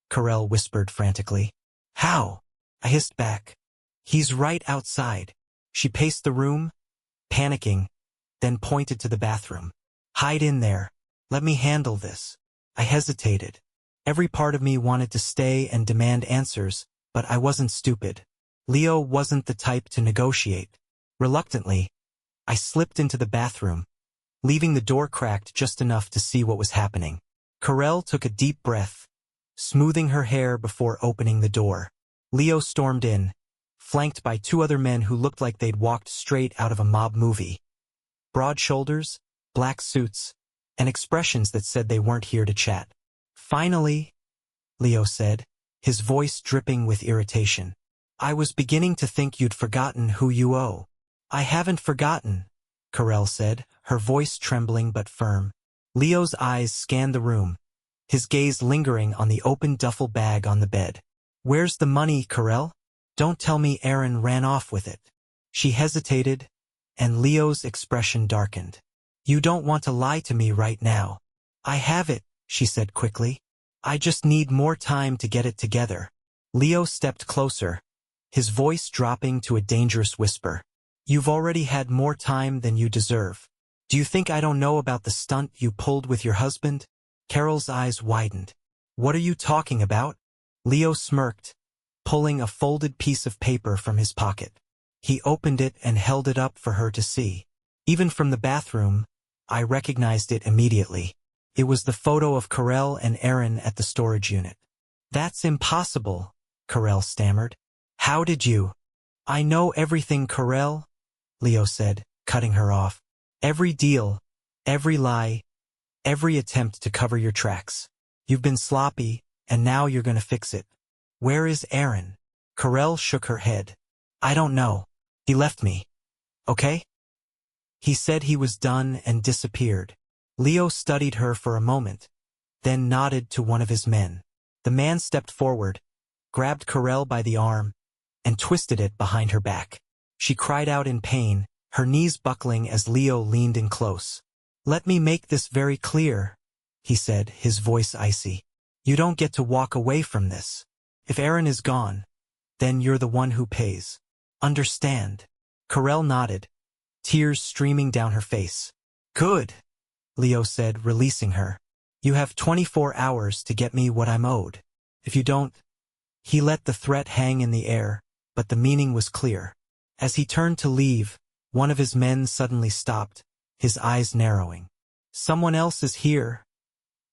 Carell whispered frantically. How? I hissed back. He's right outside. She paced the room, panicking, then pointed to the bathroom. Hide in there. Let me handle this. I hesitated. Every part of me wanted to stay and demand answers, but I wasn't stupid. Leo wasn't the type to negotiate. Reluctantly, I slipped into the bathroom, leaving the door cracked just enough to see what was happening. Carell took a deep breath, smoothing her hair before opening the door. Leo stormed in, flanked by two other men who looked like they'd walked straight out of a mob movie. Broad shoulders, black suits, and expressions that said they weren't here to chat. Finally, Leo said, his voice dripping with irritation. I was beginning to think you'd forgotten who you owe. I haven't forgotten, Carell said, her voice trembling but firm. Leo's eyes scanned the room, his gaze lingering on the open duffel bag on the bed. Where's the money, Carell? Don't tell me Aaron ran off with it. She hesitated, and Leo's expression darkened. You don't want to lie to me right now. I have it, she said quickly. I just need more time to get it together. Leo stepped closer, his voice dropping to a dangerous whisper. You've already had more time than you deserve. Do you think I don't know about the stunt you pulled with your husband? Carol's eyes widened. What are you talking about? Leo smirked, pulling a folded piece of paper from his pocket. He opened it and held it up for her to see. Even from the bathroom, I recognized it immediately. It was the photo of Carell and Aaron at the storage unit. That's impossible, Carell stammered. How did you? I know everything, Carell, Leo said, cutting her off. Every deal, every lie, every attempt to cover your tracks. You've been sloppy, and now you're gonna fix it. Where is Aaron? Carell shook her head. I don't know. He left me. Okay? He said he was done and disappeared. Leo studied her for a moment, then nodded to one of his men. The man stepped forward, grabbed Carell by the arm, and twisted it behind her back. She cried out in pain, her knees buckling as Leo leaned in close. Let me make this very clear, he said, his voice icy. You don't get to walk away from this. If Aaron is gone, then you're the one who pays. Understand? Carell nodded, tears streaming down her face. Good, Leo said, releasing her. You have 24 hours to get me what I'm owed. If you don't... He let the threat hang in the air, but the meaning was clear. As he turned to leave, one of his men suddenly stopped, his eyes narrowing. Someone else is here,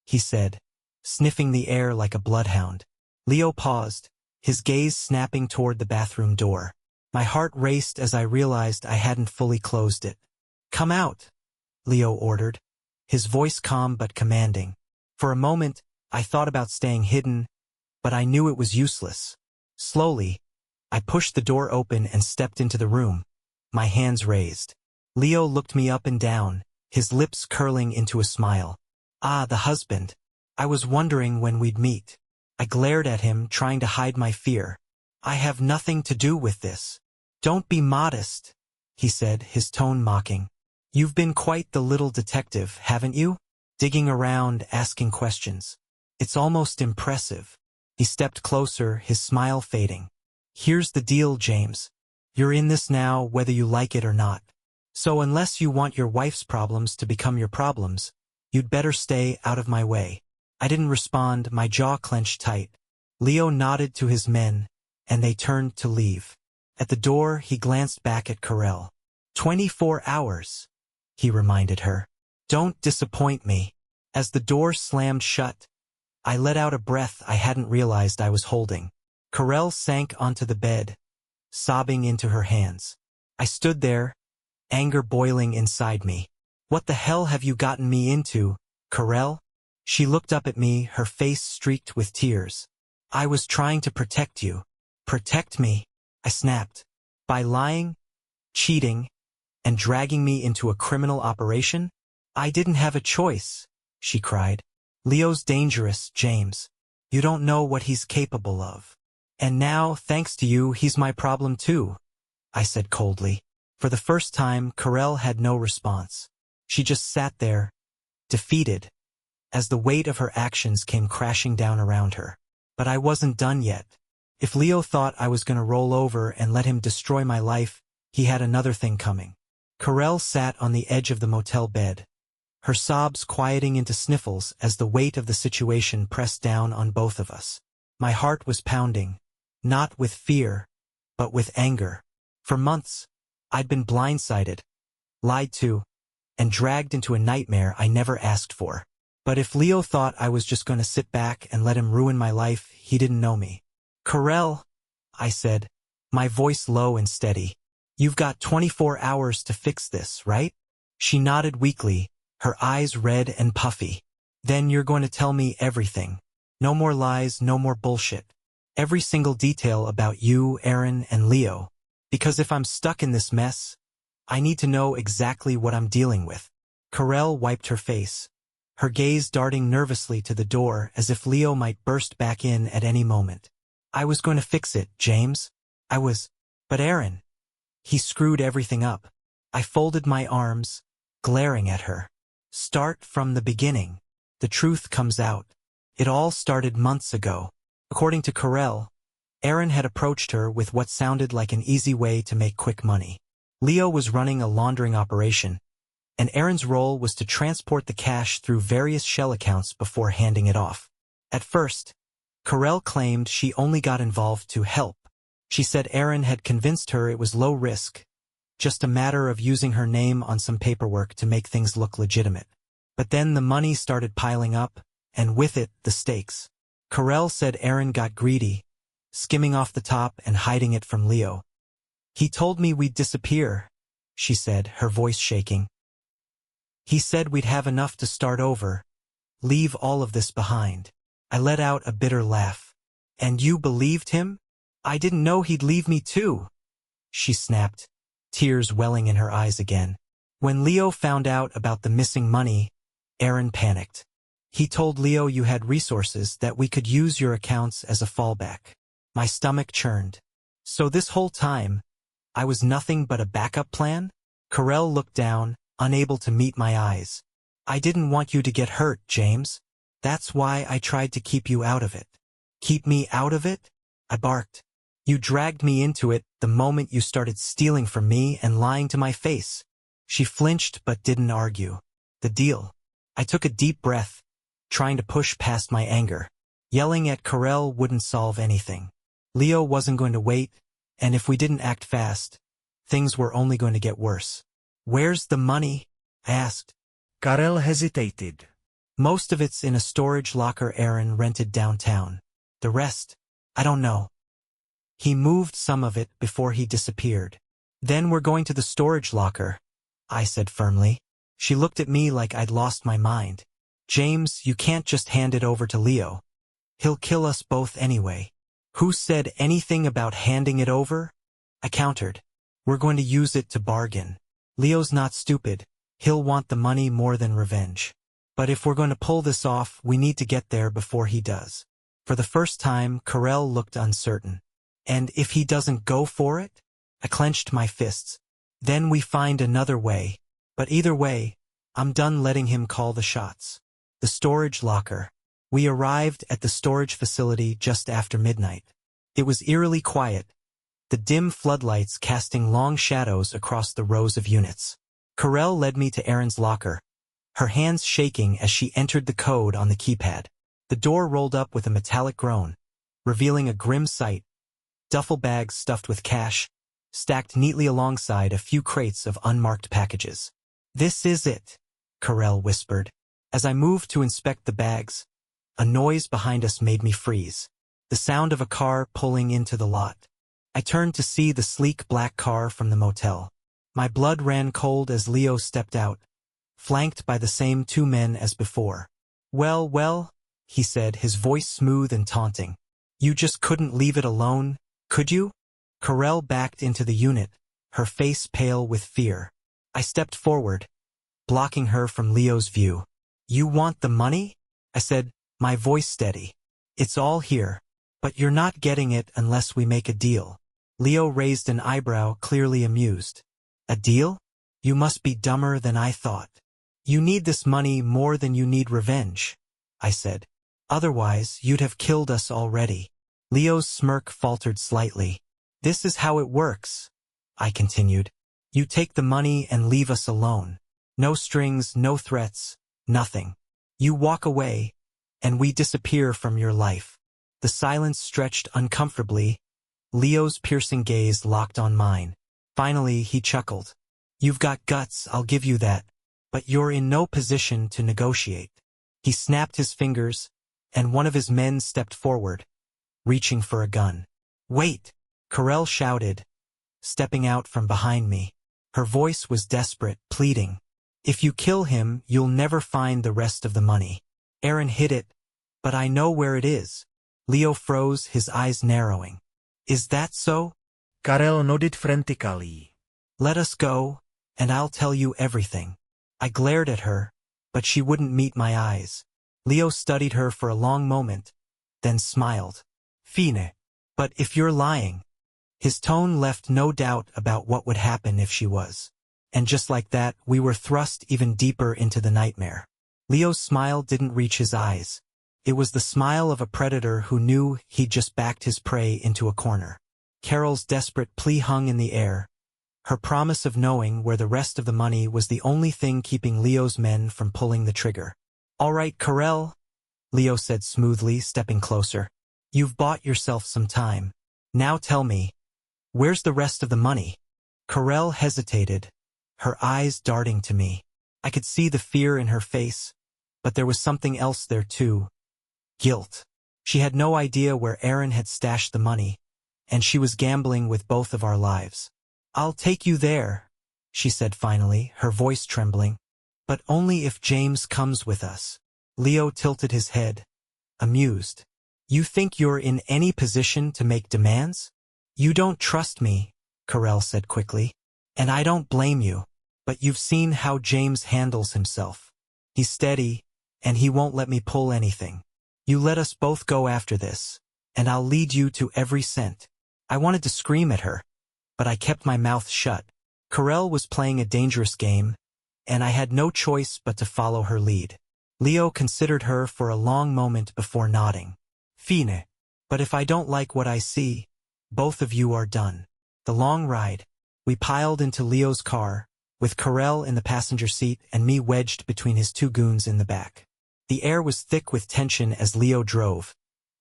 he said, sniffing the air like a bloodhound. Leo paused, his gaze snapping toward the bathroom door. My heart raced as I realized I hadn't fully closed it. Come out, Leo ordered, his voice calm but commanding. For a moment, I thought about staying hidden, but I knew it was useless. Slowly, I pushed the door open and stepped into the room, my hands raised. Leo looked me up and down, his lips curling into a smile. Ah, the husband. I was wondering when we'd meet. I glared at him, trying to hide my fear. I have nothing to do with this. Don't be modest, he said, his tone mocking. You've been quite the little detective, haven't you? Digging around, asking questions. It's almost impressive. He stepped closer, his smile fading. Here's the deal, James. You're in this now, whether you like it or not. So unless you want your wife's problems to become your problems, you'd better stay out of my way. I didn't respond, my jaw clenched tight. Leo nodded to his men, and they turned to leave. At the door, he glanced back at Carell. 24 hours, he reminded her. Don't disappoint me. As the door slammed shut, I let out a breath I hadn't realized I was holding. Carell sank onto the bed, sobbing into her hands. I stood there, anger boiling inside me. What the hell have you gotten me into, Carell? She looked up at me, her face streaked with tears. I was trying to protect you. Protect me, I snapped. By lying, cheating, and dragging me into a criminal operation? I didn't have a choice, she cried. Leo's dangerous, James. You don't know what he's capable of. And now, thanks to you, he's my problem too, I said coldly. For the first time, Carell had no response. She just sat there, defeated, as the weight of her actions came crashing down around her. But I wasn't done yet. If Leo thought I was going to roll over and let him destroy my life, he had another thing coming. Carell sat on the edge of the motel bed, her sobs quieting into sniffles as the weight of the situation pressed down on both of us. My heart was pounding, not with fear, but with anger. For months, I'd been blindsided, lied to, and dragged into a nightmare I never asked for. But if Leo thought I was just going to sit back and let him ruin my life, he didn't know me. Carell, I said, my voice low and steady. You've got 24 hours to fix this, right? She nodded weakly, her eyes red and puffy. Then you're going to tell me everything. No more lies, no more bullshit. Every single detail about you, Aaron, and Leo. Because if I'm stuck in this mess, I need to know exactly what I'm dealing with. Carell wiped her face, her gaze darting nervously to the door as if Leo might burst back in at any moment. I was going to fix it, James. But Aaron. He screwed everything up. I folded my arms, glaring at her. Start from the beginning. The truth comes out. It all started months ago. According to Carell, Aaron had approached her with what sounded like an easy way to make quick money. Leo was running a laundering operation, and Aaron's role was to transport the cash through various shell accounts before handing it off. At first, Carell claimed she only got involved to help. She said Aaron had convinced her it was low risk, just a matter of using her name on some paperwork to make things look legitimate. But then the money started piling up, and with it, the stakes. Carell said Aaron got greedy, skimming off the top and hiding it from Leo. He told me we'd disappear, she said, her voice shaking. He said we'd have enough to start over, leave all of this behind. I let out a bitter laugh. And you believed him? I didn't know he'd leave me too, she snapped, tears welling in her eyes again. When Leo found out about the missing money, Aaron panicked. He told Leo you had resources that we could use your accounts as a fallback. My stomach churned. So this whole time, I was nothing but a backup plan? Carell looked down, unable to meet my eyes. I didn't want you to get hurt, James. That's why I tried to keep you out of it. Keep me out of it? I barked. You dragged me into it the moment you started stealing from me and lying to my face. She flinched but didn't argue. The deal. I took a deep breath, trying to push past my anger. Yelling at Carell wouldn't solve anything. Leo wasn't going to wait, and if we didn't act fast, things were only going to get worse. Where's the money? I asked. Carell hesitated. Most of it's in a storage locker Aaron rented downtown. The rest, I don't know. He moved some of it before he disappeared. Then we're going to the storage locker, I said firmly. She looked at me like I'd lost my mind. James, you can't just hand it over to Leo. He'll kill us both anyway. Who said anything about handing it over? I countered. We're going to use it to bargain. Leo's not stupid. He'll want the money more than revenge. But if we're going to pull this off, we need to get there before he does. For the first time, Carell looked uncertain. And if he doesn't go for it? I clenched my fists. Then we find another way. But either way, I'm done letting him call the shots. The storage locker. We arrived at the storage facility just after midnight. It was eerily quiet, the dim floodlights casting long shadows across the rows of units. Carell led me to Aaron's locker, her hands shaking as she entered the code on the keypad. The door rolled up with a metallic groan, revealing a grim sight. Duffel bags stuffed with cash, stacked neatly alongside a few crates of unmarked packages. This is it, Carell whispered. As I moved to inspect the bags, a noise behind us made me freeze. The sound of a car pulling into the lot. I turned to see the sleek black car from the motel. My blood ran cold as Leo stepped out, flanked by the same two men as before. Well, he said, his voice smooth and taunting. You just couldn't leave it alone, could you? Carell backed into the unit, her face pale with fear. I stepped forward, blocking her from Leo's view. You want the money? I said, my voice steady. It's all here. But you're not getting it unless we make a deal. Leo raised an eyebrow, clearly amused. A deal? You must be dumber than I thought. You need this money more than you need revenge, I said. Otherwise, you'd have killed us already. Leo's smirk faltered slightly. This is how it works, I continued. You take the money and leave us alone. No strings, no threats, nothing. You walk away, and we disappear from your life. The silence stretched uncomfortably. Leo's piercing gaze locked on mine. Finally, he chuckled. You've got guts, I'll give you that. But you're in no position to negotiate. He snapped his fingers, and one of his men stepped forward, reaching for a gun. Wait! Carell shouted, stepping out from behind me. Her voice was desperate, pleading. If you kill him, you'll never find the rest of the money. Aaron hid it, but I know where it is. Leo froze, his eyes narrowing. Is that so? Karel nodded frantically. Let us go, and I'll tell you everything. I glared at her, but she wouldn't meet my eyes. Leo studied her for a long moment, then smiled. Fine. But if you're lying. His tone left no doubt about what would happen if she was. And just like that, we were thrust even deeper into the nightmare. Leo's smile didn't reach his eyes. It was the smile of a predator who knew he'd just backed his prey into a corner. Carol's desperate plea hung in the air. Her promise of knowing where the rest of the money was the only thing keeping Leo's men from pulling the trigger. All right, Carell, Leo said smoothly, stepping closer. You've bought yourself some time. Now tell me, where's the rest of the money? Carell hesitated, her eyes darting to me. I could see the fear in her face, but there was something else there too. Guilt. She had no idea where Aaron had stashed the money, and she was gambling with both of our lives. I'll take you there, she said finally, her voice trembling. But only if James comes with us. Leo tilted his head, amused. You think you're in any position to make demands? You don't trust me, Carell said quickly. And I don't blame you. But you've seen how James handles himself. He's steady, and he won't let me pull anything. You let us both go after this, and I'll lead you to every cent. I wanted to scream at her, but I kept my mouth shut. Carell was playing a dangerous game, and I had no choice but to follow her lead. Leo considered her for a long moment before nodding. Fine. But if I don't like what I see, both of you are done. The long ride. We piled into Leo's car, with Carell in the passenger seat and me wedged between his two goons in the back. The air was thick with tension as Leo drove,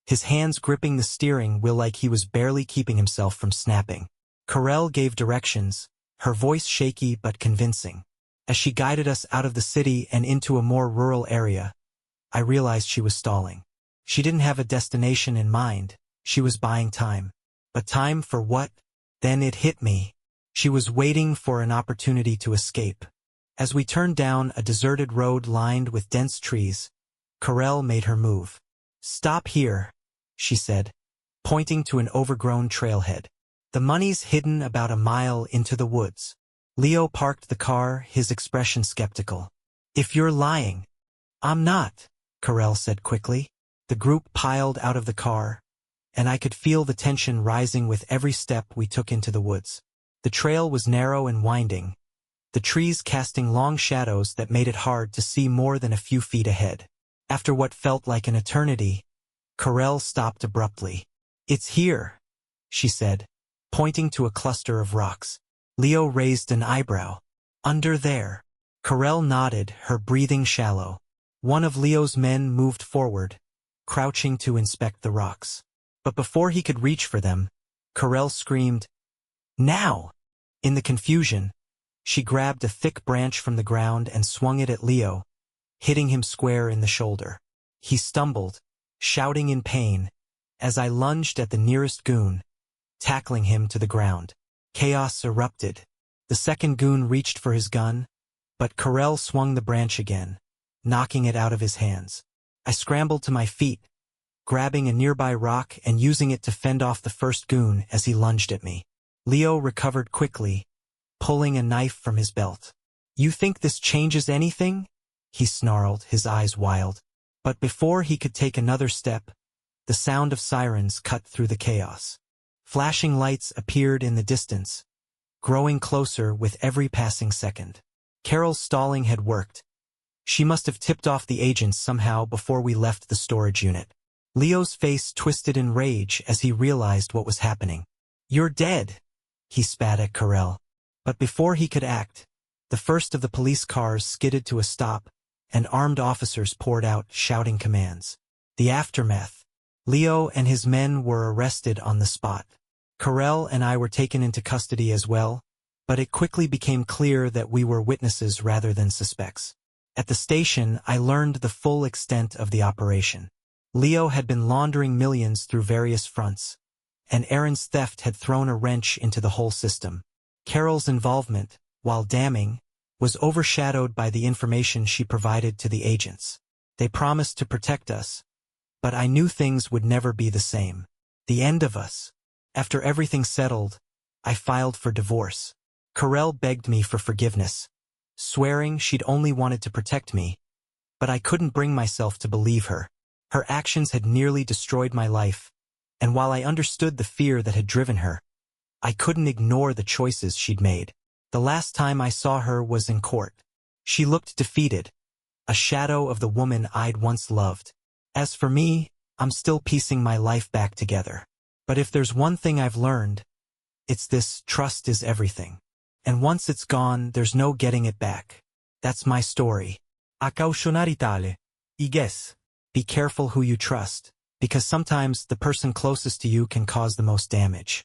his hands gripping the steering wheel like he was barely keeping himself from snapping. Carell gave directions, her voice shaky but convincing. As she guided us out of the city and into a more rural area, I realized she was stalling. She didn't have a destination in mind, she was buying time. But time for what? Then it hit me. She was waiting for an opportunity to escape. As we turned down a deserted road lined with dense trees, Carell made her move. Stop here, she said, pointing to an overgrown trailhead. The money's hidden about a mile into the woods. Leo parked the car, his expression skeptical. If you're lying. I'm not, Carell said quickly. The group piled out of the car, and I could feel the tension rising with every step we took into the woods. The trail was narrow and winding, the trees casting long shadows that made it hard to see more than a few feet ahead. After what felt like an eternity, Carell stopped abruptly. It's here, she said, pointing to a cluster of rocks. Leo raised an eyebrow. Under there. Carell nodded, her breathing shallow. One of Leo's men moved forward, crouching to inspect the rocks. But before he could reach for them, Carell screamed, Now! In the confusion, she grabbed a thick branch from the ground and swung it at Leo, hitting him square in the shoulder. He stumbled, shouting in pain, as I lunged at the nearest goon, tackling him to the ground. Chaos erupted. The second goon reached for his gun, but Carell swung the branch again, knocking it out of his hands. I scrambled to my feet, grabbing a nearby rock and using it to fend off the first goon as he lunged at me. Leo recovered quickly, pulling a knife from his belt. You think this changes anything? He snarled, his eyes wild. But before he could take another step, the sound of sirens cut through the chaos. Flashing lights appeared in the distance, growing closer with every passing second. Carol's stalling had worked. She must have tipped off the agents somehow before we left the storage unit. Leo's face twisted in rage as he realized what was happening. "You're dead," he spat at Carol. But before he could act, the first of the police cars skidded to a stop, and armed officers poured out, shouting commands. The aftermath. Leo and his men were arrested on the spot. Carol and I were taken into custody as well, but it quickly became clear that we were witnesses rather than suspects. At the station, I learned the full extent of the operation. Leo had been laundering millions through various fronts, and Aaron's theft had thrown a wrench into the whole system. Carol's involvement, while damning, was overshadowed by the information she provided to the agents. They promised to protect us, but I knew things would never be the same. The end of us. After everything settled, I filed for divorce. Carol begged me for forgiveness, swearing she'd only wanted to protect me, but I couldn't bring myself to believe her. Her actions had nearly destroyed my life, and while I understood the fear that had driven her, I couldn't ignore the choices she'd made. The last time I saw her was in court. She looked defeated, a shadow of the woman I'd once loved. As for me, I'm still piecing my life back together. But if there's one thing I've learned, it's this: trust is everything. And once it's gone, there's no getting it back. That's my story. A cautionare tale. I guess. Be careful who you trust, because sometimes the person closest to you can cause the most damage.